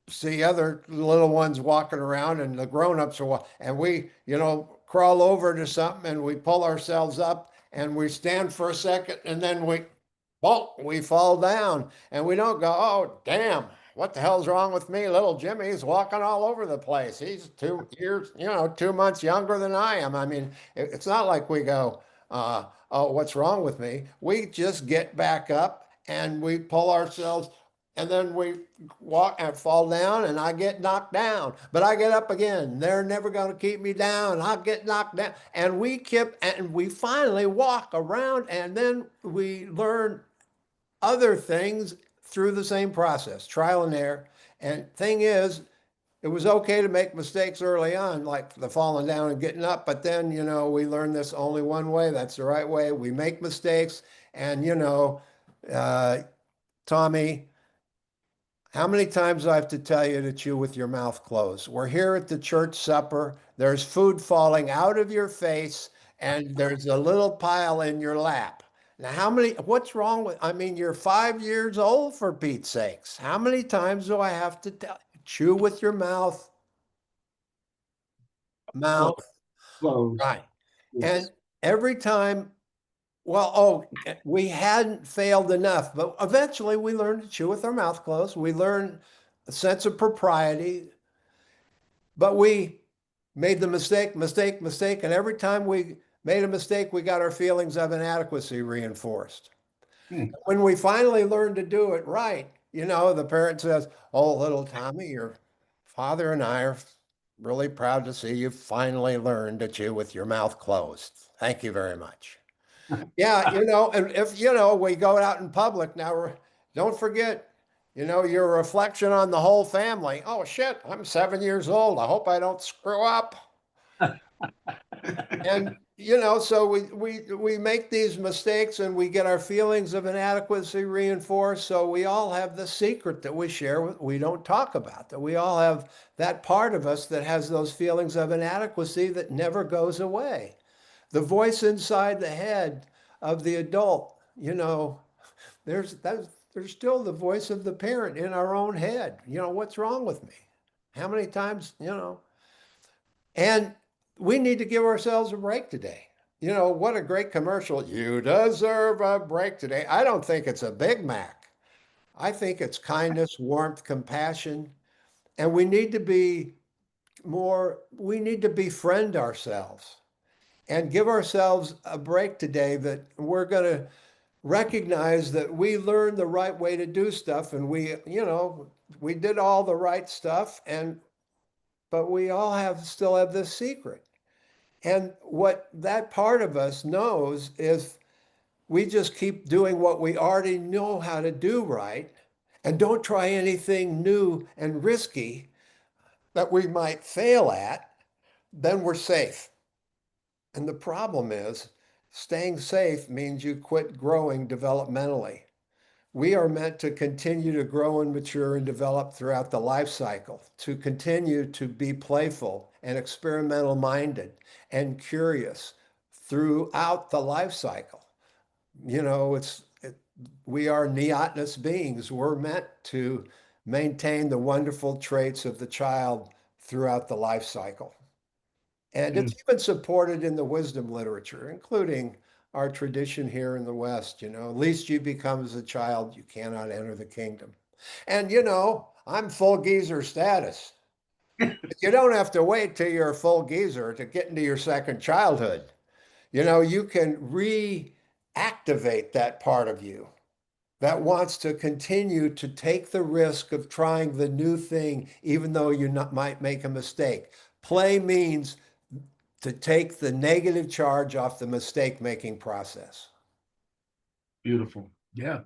[SPEAKER 2] see other little ones walking around, and the grown-ups are and we, crawl over to something, and we pull ourselves up, and we stand for a second, and then we fall down, and we don't go, oh damn, what the hell's wrong with me? Little Jimmy's walking all over the place. He's 2 years, 2 months younger than I am. I mean, it's not like we go, oh, what's wrong with me? We just get back up and we pull ourselves, and then we walk and fall down, and I get knocked down, but I get up again. They're never going to keep me down. I'll get knocked down. And we finally walk around, and then we learn other things through the same process, trial and error. And thing is, it was okay to make mistakes early on, like the falling down and getting up. But then, we learned this only one way. That's the right way. We make mistakes. And, Tommy, how many times do I have to tell you to chew with your mouth closed? We're here at the church supper. There's food falling out of your face, and there's a little pile in your lap. Now, what's wrong with, I mean, you're 5 years old, for Pete's sakes. How many times do I have to tell you? Chew with your mouth? Mouth.
[SPEAKER 1] Close.
[SPEAKER 2] Right.
[SPEAKER 1] Yes.
[SPEAKER 2] And every time, we hadn't failed enough, but eventually we learned to chew with our mouth closed. We learned a sense of propriety, but we made the mistake, and every time we made a mistake, we got our feelings of inadequacy reinforced. When we finally learned to do it right, the parent says, oh, little Tommy, your father and I are really proud to see you finally learned to chew with your mouth closed. Thank you very much. Yeah, and if, we go out in public now, don't forget, your reflection on the whole family. Oh shit, I'm 7 years old. I hope I don't screw up. And, so we make these mistakes, and we get our feelings of inadequacy reinforced. So we all have the secret that we share we don't talk about, that we all have that part of us that has those feelings of inadequacy that never goes away. The voice inside the head of the adult, there's still the voice of the parent in our own head. What's wrong with me? How many times, and we need to give ourselves a break today. What a great commercial. You deserve a break today. I don't think it's a Big Mac. I think it's kindness, warmth, compassion. And we need to befriend ourselves and give ourselves a break today, that we're going to recognize that we learned the right way to do stuff, and we did all the right stuff, but we all still have this secret. And what that part of us knows is we just keep doing what we already know how to do right, and don't try anything new and risky that we might fail at, then we're safe. And the problem is, staying safe means you quit growing developmentally. We are meant to continue to grow and mature and develop throughout the life cycle, to continue to be playful and experimental minded and curious throughout the life cycle. We are neotenous beings. We're meant to maintain the wonderful traits of the child throughout the life cycle. And it's even supported in the wisdom literature, including our tradition here in the West. Least you become as a child, you cannot enter the kingdom. And I'm full geezer status. You don't have to wait till you're a full geezer to get into your second childhood. You can reactivate that part of you that wants to continue to take the risk of trying the new thing, even though might make a mistake. Play means to take the negative charge off the mistake-making process.
[SPEAKER 1] Beautiful.
[SPEAKER 3] Yeah.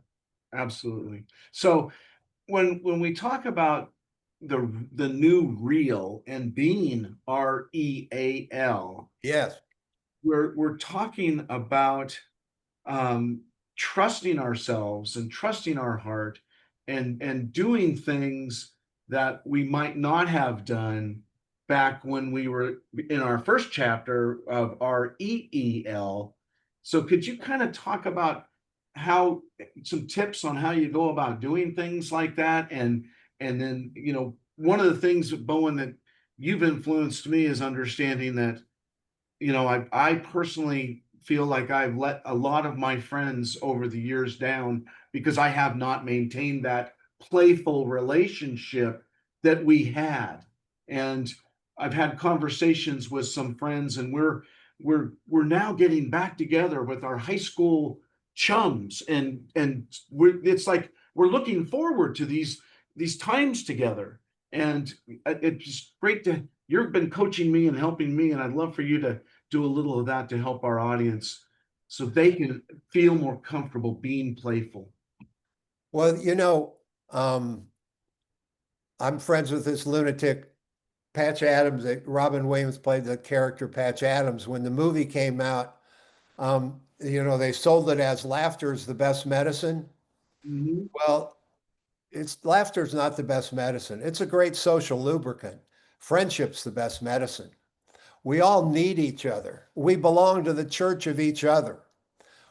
[SPEAKER 1] Absolutely. So when we talk about the new real and being REAL,
[SPEAKER 2] Yes.
[SPEAKER 1] we're talking about um, trusting ourselves and trusting our heart and doing things that we might not have done back when we were in our first chapter of our EEL. So could you kind of talk about how some tips on how you go about doing things like that? And then, one of the things, Bowen, that you've influenced me is understanding that I personally feel like I've let a lot of my friends over the years down because I have not maintained that playful relationship that we had. And I've had conversations with some friends, and we're now getting back together with our high school chums, and it's like we're looking forward to these times together. And it's just great to you've been coaching me and helping me, and I'd love for you to do a little of that to help our audience so they can feel more comfortable being playful.
[SPEAKER 2] Well, I'm friends with this lunatic Patch Adams. Robin Williams played the character Patch Adams. When the movie came out, they sold it as laughter is the best medicine.
[SPEAKER 1] Mhm.
[SPEAKER 2] Well, it's laughter's not the best medicine. It's a great social lubricant. Friendship's the best medicine. We all need each other. We belong to the church of each other.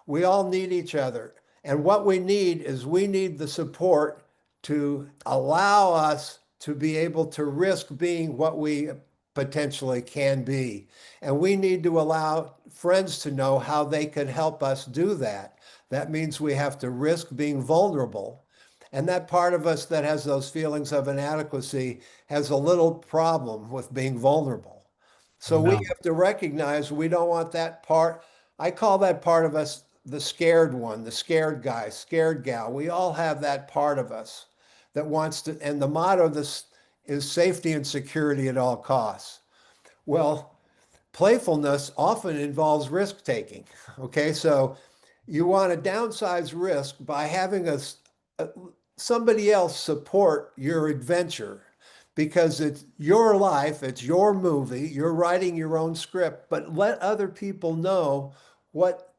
[SPEAKER 2] We all need each other. And what we need the support to allow us to be able to risk being what we potentially can be. And we need to allow friends to know how they can help us do that. That means we have to risk being vulnerable. And that part of us that has those feelings of inadequacy has a little problem with being vulnerable. So we
[SPEAKER 3] Yeah.
[SPEAKER 2] have to recognize we don't want that part. I call that part of us the scared one, the scared guy, scared gal. We all have that part of us that wants to, and the motto of this is safety and security at all costs. Well, playfulness often involves risk taking. Okay, so you want to downsize risk by having a somebody else support your adventure because it's your life, it's your movie, you're writing your own script, but let other people know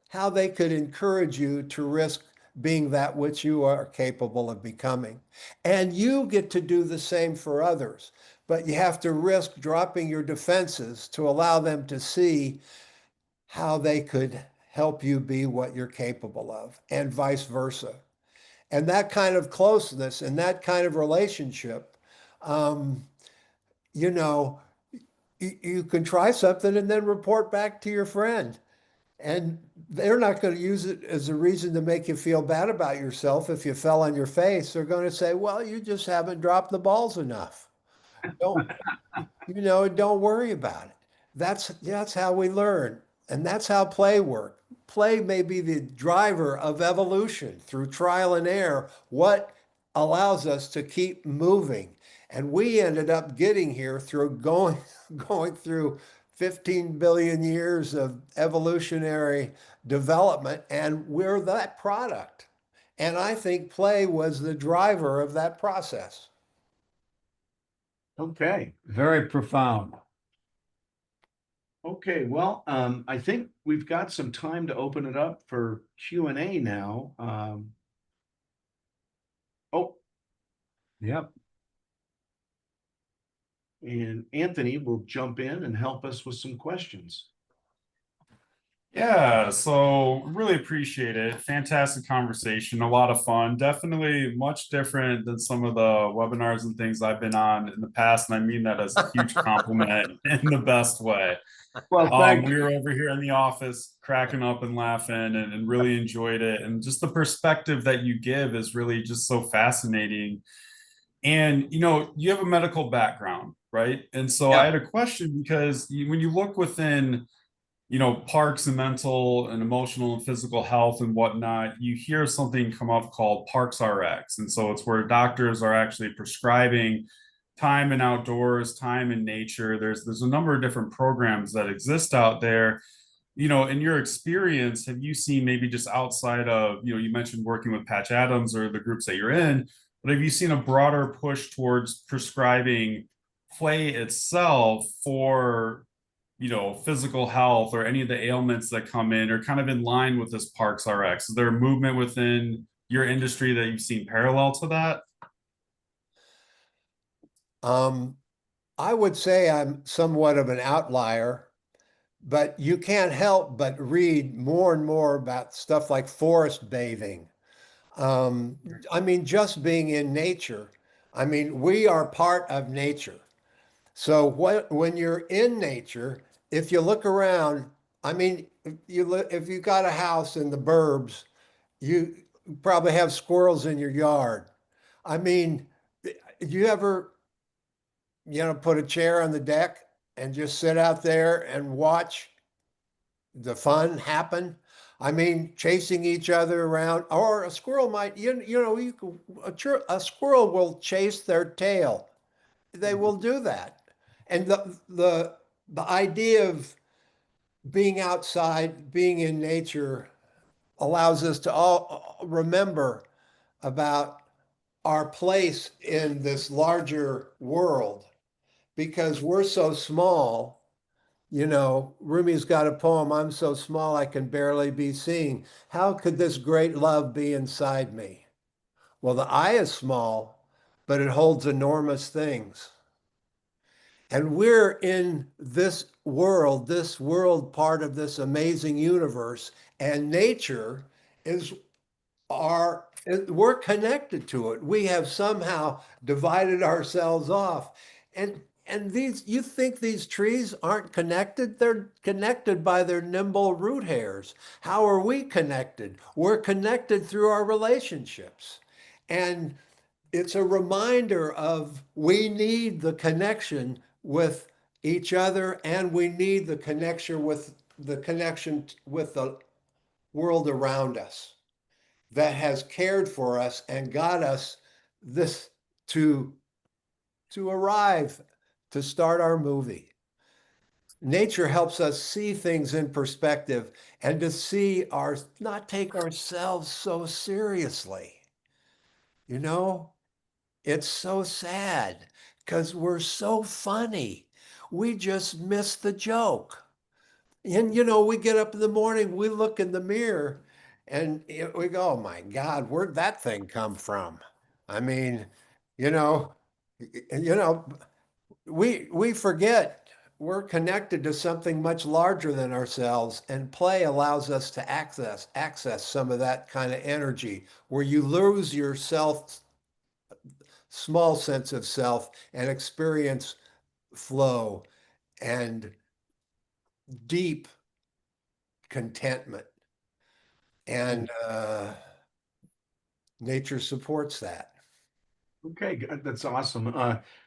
[SPEAKER 2] how they could encourage you to risk being that which you are capable of becoming. And you get to do the same for others, but you have to risk dropping your defenses to allow them to see how they could help you be what you're capable of, and vice versa. And that kind of closeness and that kind of relationship, um, you know, you can try something and then report back to your friend. And they're not going to use it as a reason to make you feel bad about yourself if you fell on your face. They're going to say, well, you just haven't dropped the balls enough. Don't, don't worry about it. That's how we learn. And that's how play works. Play may be the driver of evolution through trial and error, what allows us to keep moving. And we ended up getting here through going through 15 billion years of evolutionary development, and we're that product. And I think play was the driver of that process.
[SPEAKER 1] Okay.
[SPEAKER 3] Very profound.
[SPEAKER 1] Okay. Well, I think we've got some time to open it up for Q&A now. Oh,
[SPEAKER 3] Yep.
[SPEAKER 1] and Anthony will jump in and help us with some questions.
[SPEAKER 4] Yeah, so really appreciate it. Fantastic conversation, a lot of fun. Definitely much different than some of the webinars and things I've been on in the past, and I mean that as a huge compliment in the best way.
[SPEAKER 3] Well, thank
[SPEAKER 4] We
[SPEAKER 3] you.
[SPEAKER 4] were over here in the office cracking up and laughing and really enjoyed it. And just the perspective that you give is really just so fascinating. And you have a medical background, right? And so I
[SPEAKER 2] Yeah.
[SPEAKER 4] had a question because when you look within parks and mental and emotional and physical health and whatnot, you hear something come up called Parks RX. And so it's where doctors are actually prescribing time in outdoors, time in nature. There's a number of different programs that exist out there. In your experience, have you seen maybe just outside of, you mentioned working with Patch Adams or the groups that you're in, but have you seen a broader push towards prescribing play itself for physical health or any of the ailments that come in are kind of in line with this Parks RX? Is there a movement within your industry that you've seen parallel to that?
[SPEAKER 2] Um, I would say I'm somewhat of an outlier, but you can't help but read more and more about stuff like forest bathing. I mean, just being in nature. I mean, we are part of nature. So when you're in nature, if you look around, I mean, if you got a house in the burbs, you probably have squirrels in your yard. I mean, you ever, put a chair on the deck and just sit out there and watch the fun happen? I mean, chasing each other around, or a squirrel might, a squirrel will chase their tail. They will do that. And the idea of being outside, being in nature allows us to all remember about our place in this larger world because we're so small. Rumi's got a poem, I'm so small I can barely be seen. How could this great love be inside me? Well, the eye is small, but it holds enormous things. And we're in this world part of this amazing universe, and nature is we're connected to it. We have somehow divided ourselves off. And you think these trees aren't connected? They're connected by their nimble root hairs. How are we connected? We're connected through our relationships. And it's a reminder of we need the connection with each other and we need the connection with the world around us that has cared for us and got us this to arrive to start our movie. Nature helps us see things in perspective and to not take ourselves so seriously. You know, it's so sad because we're so funny. We just miss the joke. And we get up in the morning, we look in the mirror and we go, oh my God, where'd that thing come from? I mean, you know, you know, we forget we're connected to something much larger than ourselves, and play allows us to access some of that kind of energy where you lose yourself, small sense of self, and experience flow and deep contentment. And nature supports that.
[SPEAKER 1] Okay, that's awesome.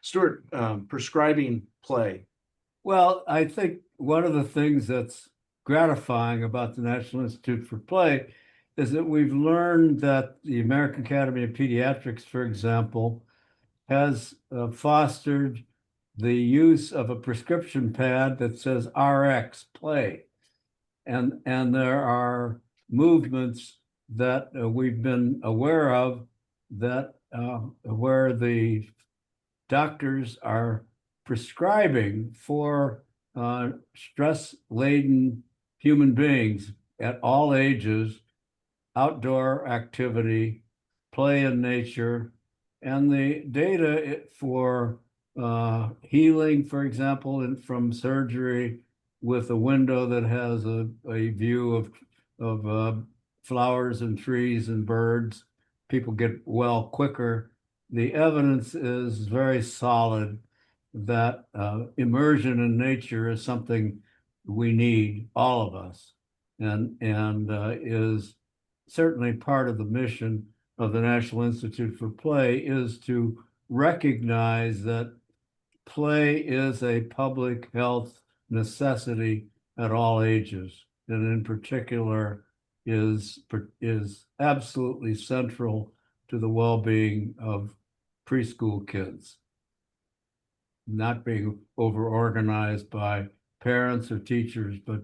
[SPEAKER 1] Stuart, prescribing play.
[SPEAKER 3] Well, I think one of the things that's gratifying about the National Institute for Play is that we've learned that the American Academy of Pediatrics, for example, has fostered the use of a prescription pad that says RX play. And there are movements that we've been aware of that where the doctors are prescribing for stress-laden human beings at all ages, outdoor activity, play in nature, and the data for healing, for example, from surgery with a window that has a view of flowers and trees and birds, people get well quicker. The evidence is very solid that immersion in nature is something we need, all of us, and is certainly part of the mission of the National Institute for Play, is to recognize that play is a public health necessity at all ages, and in particular is absolutely central to the well-being of preschool kids, not being over-organized by parents or teachers, but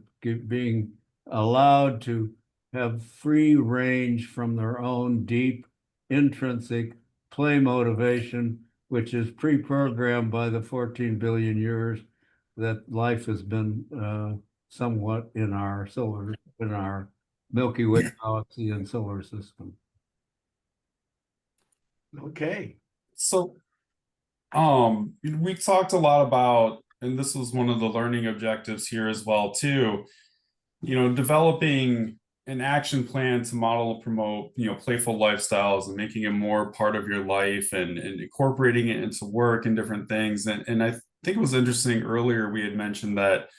[SPEAKER 3] being allowed to have free range from their own deep intrinsic play motivation, which is pre-programmed by the 14 billion years that life has been somewhat in our Milky Way galaxy and solar system.
[SPEAKER 1] Okay.
[SPEAKER 4] So, we talked a lot about, and this was one of the learning objectives here as well, too, developing an action plan to model and promote, playful lifestyles and making it more part of your life and incorporating it into work and different things. And I think it was interesting earlier we had mentioned that,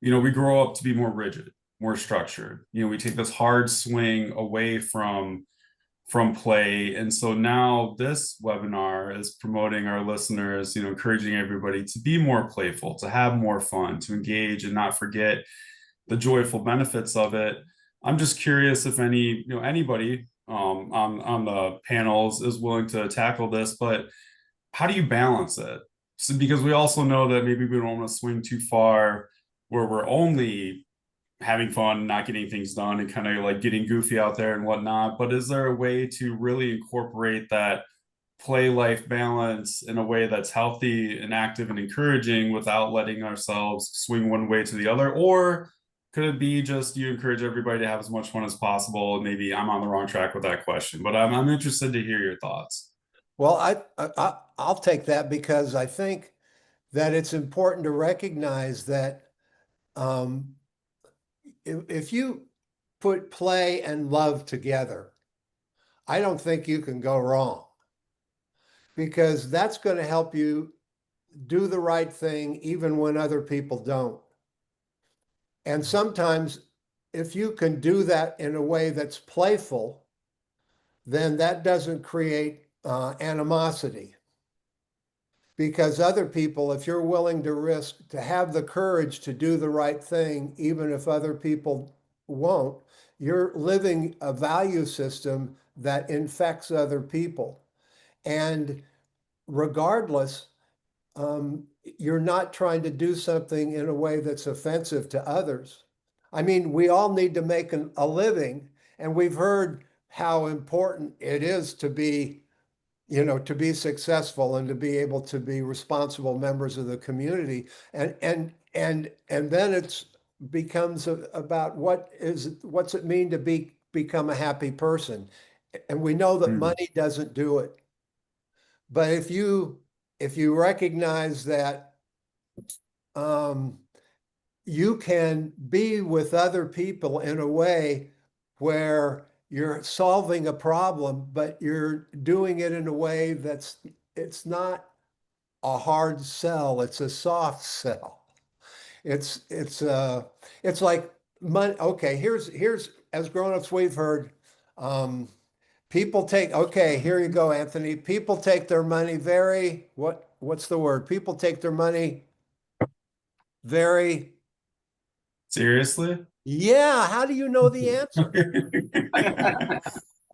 [SPEAKER 4] we grow up to be more rigid, more structured. We take this hard swing away from play. And so now this webinar is promoting our listeners, encouraging everybody to be more playful, to have more fun, to engage and not forget the joyful benefits of it. I'm just curious if anybody on the panels is willing to tackle this, but how do you balance it? So, because we also know that maybe we don't want to swing too far where we're only having fun, not getting things done, and kind of like getting goofy out there and whatnot. But is there a way to really incorporate that play life balance in a way that's healthy and active and encouraging without letting ourselves swing one way to the other? Or could it be just you encourage everybody to have as much fun as possible? And maybe I'm on the wrong track with that question, but I'm interested to hear your thoughts.
[SPEAKER 2] Well, I'll take that, because I think that it's important to recognize that if you put play and love together, I don't think you can go wrong, because that's going to help you do the right thing even when other people don't. And sometimes if you can do that in a way that's playful, then that doesn't create animosity. Because other people, if you're willing to risk, to have the courage to do the right thing, even if other people won't, you're living a value system that infects other people. And regardless, you're not trying to do something in a way that's offensive to others. I mean, we all need to make a living, and we've heard how important it is to be, to be successful and to be able to be responsible members of the community. And then it's becomes about what's it mean to become a happy person. And we know that money doesn't do it. But if you recognize that you can be with other people in a way where you're solving a problem, but you're doing it in a way it's not a hard sell, it's a soft sell. It's like money. Okay, here's as grown-ups we've heard, people take, okay, here you go, Anthony. People take their money what's the word? People take their money very
[SPEAKER 4] Seriously?
[SPEAKER 2] Yeah, how do you know the answer?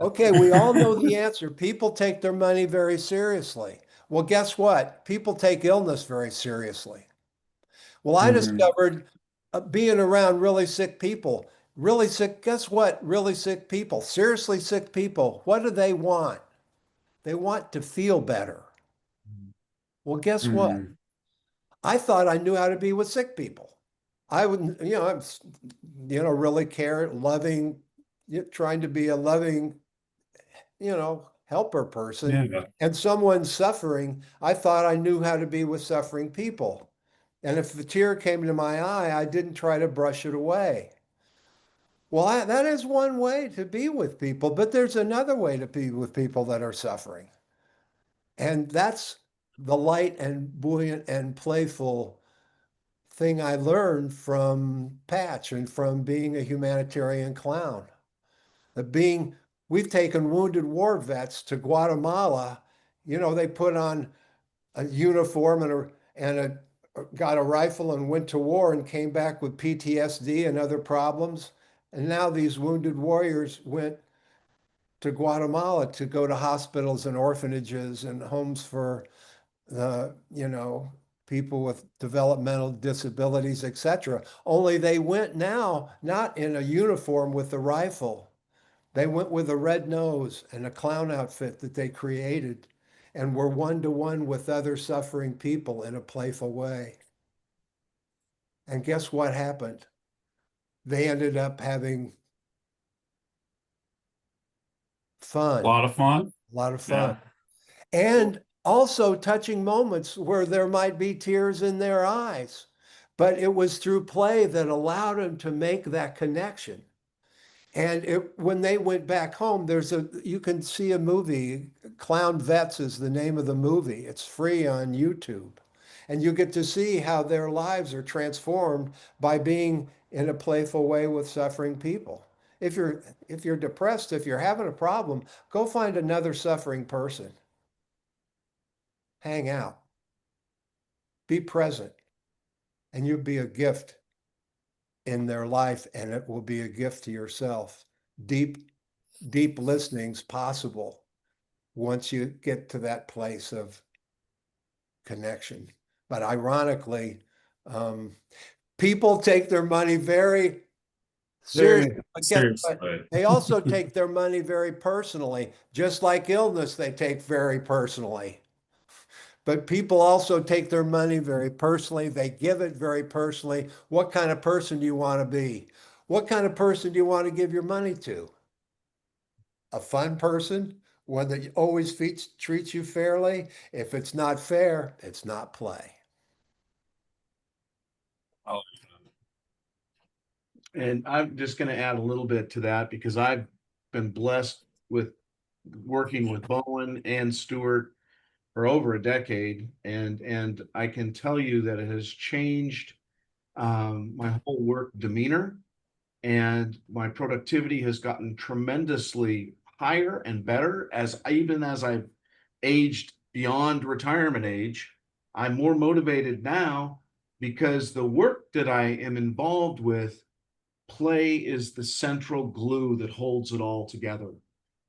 [SPEAKER 2] Okay, we all know the answer. People take their money very seriously. Well, guess what? People take illness very seriously. Well, I discovered being around really sick people, guess what? Really sick people, seriously sick people, what do they want? They want to feel better. Well, guess what? I thought I knew how to be with sick people. I wouldn't, I'm, really loving, trying to be a loving, helper person.
[SPEAKER 4] Yeah.
[SPEAKER 2] And someone's suffering. I thought I knew how to be with suffering people. And if the tear came to my eye, I didn't try to brush it away. Well, that is one way to be with people, but there's another way to be with people that are suffering. And that's the light and buoyant and playful thing I learned from Patch and from being a humanitarian clown. We've taken wounded war vets to Guatemala. You know, they put on a uniform got a rifle and went to war and came back with PTSD and other problems. And now these wounded warriors went to Guatemala to go to hospitals and orphanages and homes for people with developmental disabilities, etc. Only they went now not in a uniform with a rifle. They went with a red nose and a clown outfit that they created and were one-to-one with other suffering people in a playful way. And guess what happened? They ended up having fun,
[SPEAKER 4] A lot of fun.
[SPEAKER 2] a lot of
[SPEAKER 4] Yeah.
[SPEAKER 2] fun. And also touching moments where there might be tears in their eyes. But it was through play that allowed them to make that connection. And when they went back home, you can see a movie, Clown Vets is the name of the movie. It's free on YouTube. And you get to see how their lives are transformed by being in a playful way with suffering people. If you're depressed, if you're having a problem, go find another suffering person. Hang out. Be present. And you'll be a gift in their life, and it will be a gift to yourself. Deep listening's possible once you get to that place of connection. But ironically, people take their money very seriously. But they also take their money very personally, just like illness, they take very personally. But people also take their money very personally. They give it very personally. What kind of person do you want to be? What kind of person do you want to give your money to? A fun person, one that always treats you fairly. If it's not fair, it's not play.
[SPEAKER 4] Oh,
[SPEAKER 1] And I'm just going to add a little bit to that because I've been blessed with working with Bowen and Stuart for over a decade, and I can tell you that it has changed my whole work demeanor, and my productivity has gotten tremendously higher and better even as I've aged beyond retirement age. I'm more motivated now because the work that I am involved with, play is the central glue that holds it all together.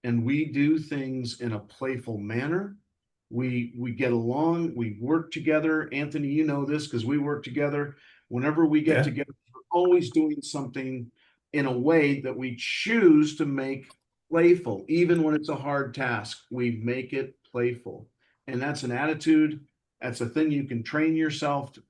[SPEAKER 1] And we do things in a playful manner. We get along, we work together. Anthony, you know this because we work together. Whenever we get
[SPEAKER 4] Yeah.
[SPEAKER 1] together, we're always doing something in a way that we choose to make playful. Even when it's a hard task, we make it playful. And that's an attitude. That's a thing you can train yourself to.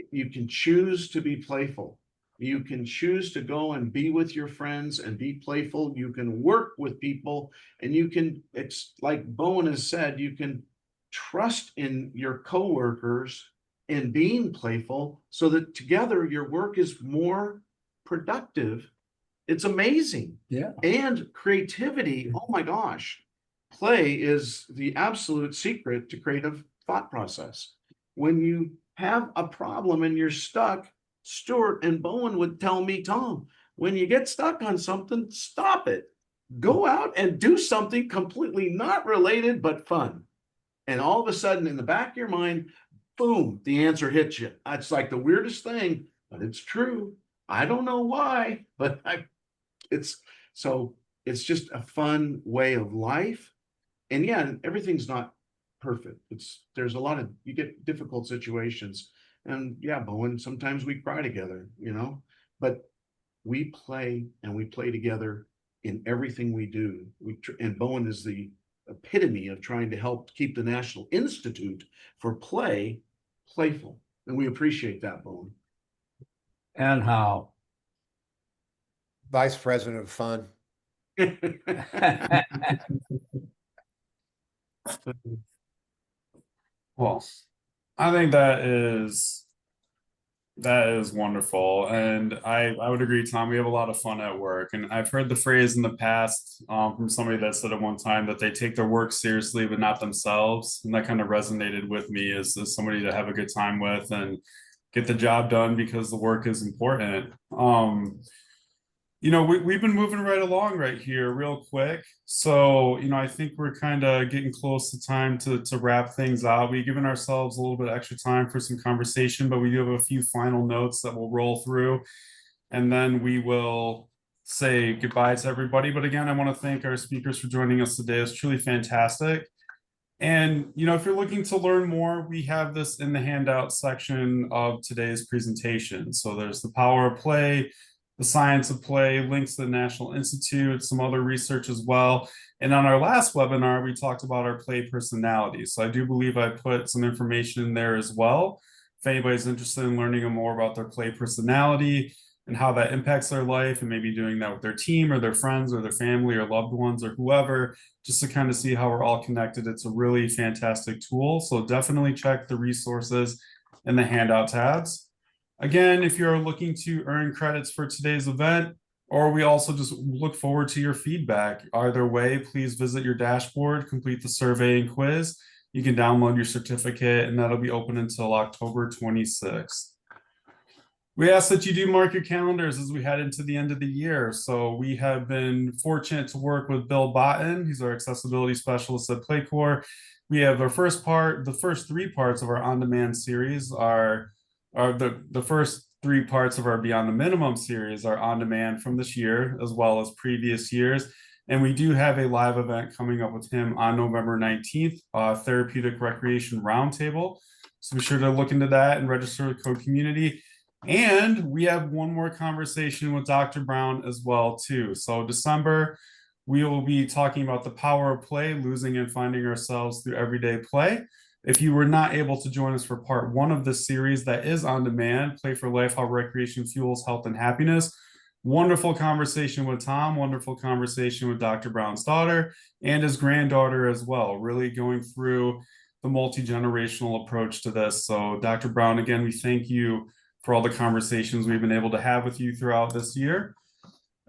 [SPEAKER 1] You can choose to be playful. You can choose to go and be with your friends and be playful. You can work with people, and it's like Bowen has said, you can trust in your coworkers in being playful so that together your work is more productive. It's amazing.
[SPEAKER 3] Yeah.
[SPEAKER 1] And creativity, oh my gosh. Play is the absolute secret to creative thought process. When you have a problem and you're stuck, Stuart and Bowen would tell me, Tom, when you get stuck on something, stop it. Go out and do something completely not related but fun. And all of a sudden, in the back of your mind, boom, the answer hits you. It's like the weirdest thing, but it's true. I don't know why, but it's it's just a fun way of life. And yeah, everything's not perfect. There's a lot of, you get difficult situations. And yeah, Bowen, sometimes we cry together, but we play and we play together in everything we do. And Bowen is the epitome of trying to help keep the National Institute for Play playful. And we appreciate that, Bowen.
[SPEAKER 3] And how?
[SPEAKER 2] Vice President of Fun.
[SPEAKER 4] well, I think that is That is wonderful. And I would agree, Tom, we have a lot of fun at work. And I've heard the phrase in the past from somebody that said at one time that they take their work seriously, but not themselves. And that kind of resonated with me as somebody to have a good time with and get the job done because the work is important. We've been moving right along right here real quick. So, I think we're kind of getting close to time to wrap things out. We've given ourselves a little bit extra time for some conversation, but we do have a few final notes that we'll roll through, and then we will say goodbye to everybody. But again, I want to thank our speakers for joining us today. It's truly fantastic. And, if you're looking to learn more, we have this in the handout section of today's presentation. So there's the power of play, the science of play, links to the National Institute, some other research as well. And on our last webinar, we talked about our play personality. So I do believe I put some information in there as well. If anybody's interested in learning more about their play personality and how that impacts their life, and maybe doing that with their team or their friends or their family or loved ones or whoever, just to kind of see how we're all connected. It's a really fantastic tool. So definitely check the resources in the handout tabs. Again, if you're looking to earn credits for today's event, or we also just look forward to your feedback. Either way, please visit your dashboard, complete the survey and quiz. You can download your certificate, and that'll be open until October 26th. We ask that you do mark your calendars as we head into the end of the year. So we have been fortunate to work with Bill Botten. He's our accessibility specialist at Playcore. We have our the first 3 parts of our on-demand series are the first 3 parts of our Beyond the Minimum series are on demand from this year, as well as previous years. And we do have a live event coming up with him on November 19th, Therapeutic Recreation Roundtable. So be sure to look into that and register with Code Community. And we have one more conversation with Dr. Brown as well, too. So December, we will be talking about the power of play, losing and finding ourselves through everyday play. If you were not able to join us for part 1 of this series that is on demand, Play for Life, How Recreation Fuels Health and Happiness, wonderful conversation with Tom, wonderful conversation with Dr. Brown's daughter and his granddaughter as well, really going through the multi-generational approach to this. So Dr. Brown, again, we thank you for all the conversations we've been able to have with you throughout this year.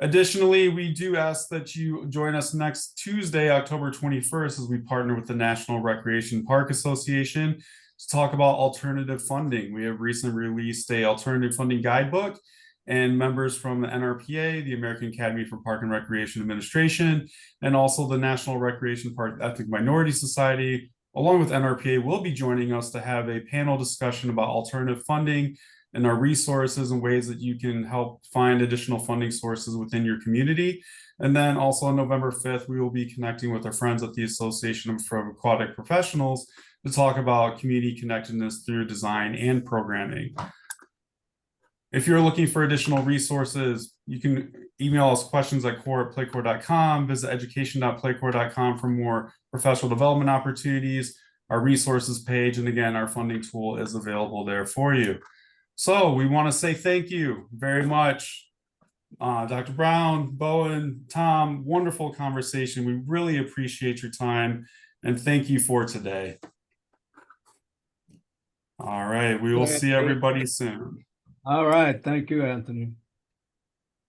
[SPEAKER 4] Additionally, we do ask that you join us next Tuesday, October 21st, as we partner with the National Recreation Park Association to talk about alternative funding. We have recently released an alternative funding guidebook, and members from the NRPA, the American Academy for Park and Recreation Administration, and also the National Recreation Park Ethnic Minority Society, along with NRPA, will be joining us to have a panel discussion about alternative funding and our resources and ways that you can help find additional funding sources within your community. And then also on November 5th, we will be connecting with our friends at the Association for Aquatic Professionals to talk about community connectedness through design and programming. If you're looking for additional resources, you can email us questions at core@playcore.com, visit education.playcore.com for more professional development opportunities, our resources page, and again, our funding tool is available there for you. So we want to say thank you very much, Dr. Brown, Bowen, Tom, wonderful conversation. We really appreciate your time and thank you for today. All right, we will see everybody soon.
[SPEAKER 3] All right. Thank you, Anthony.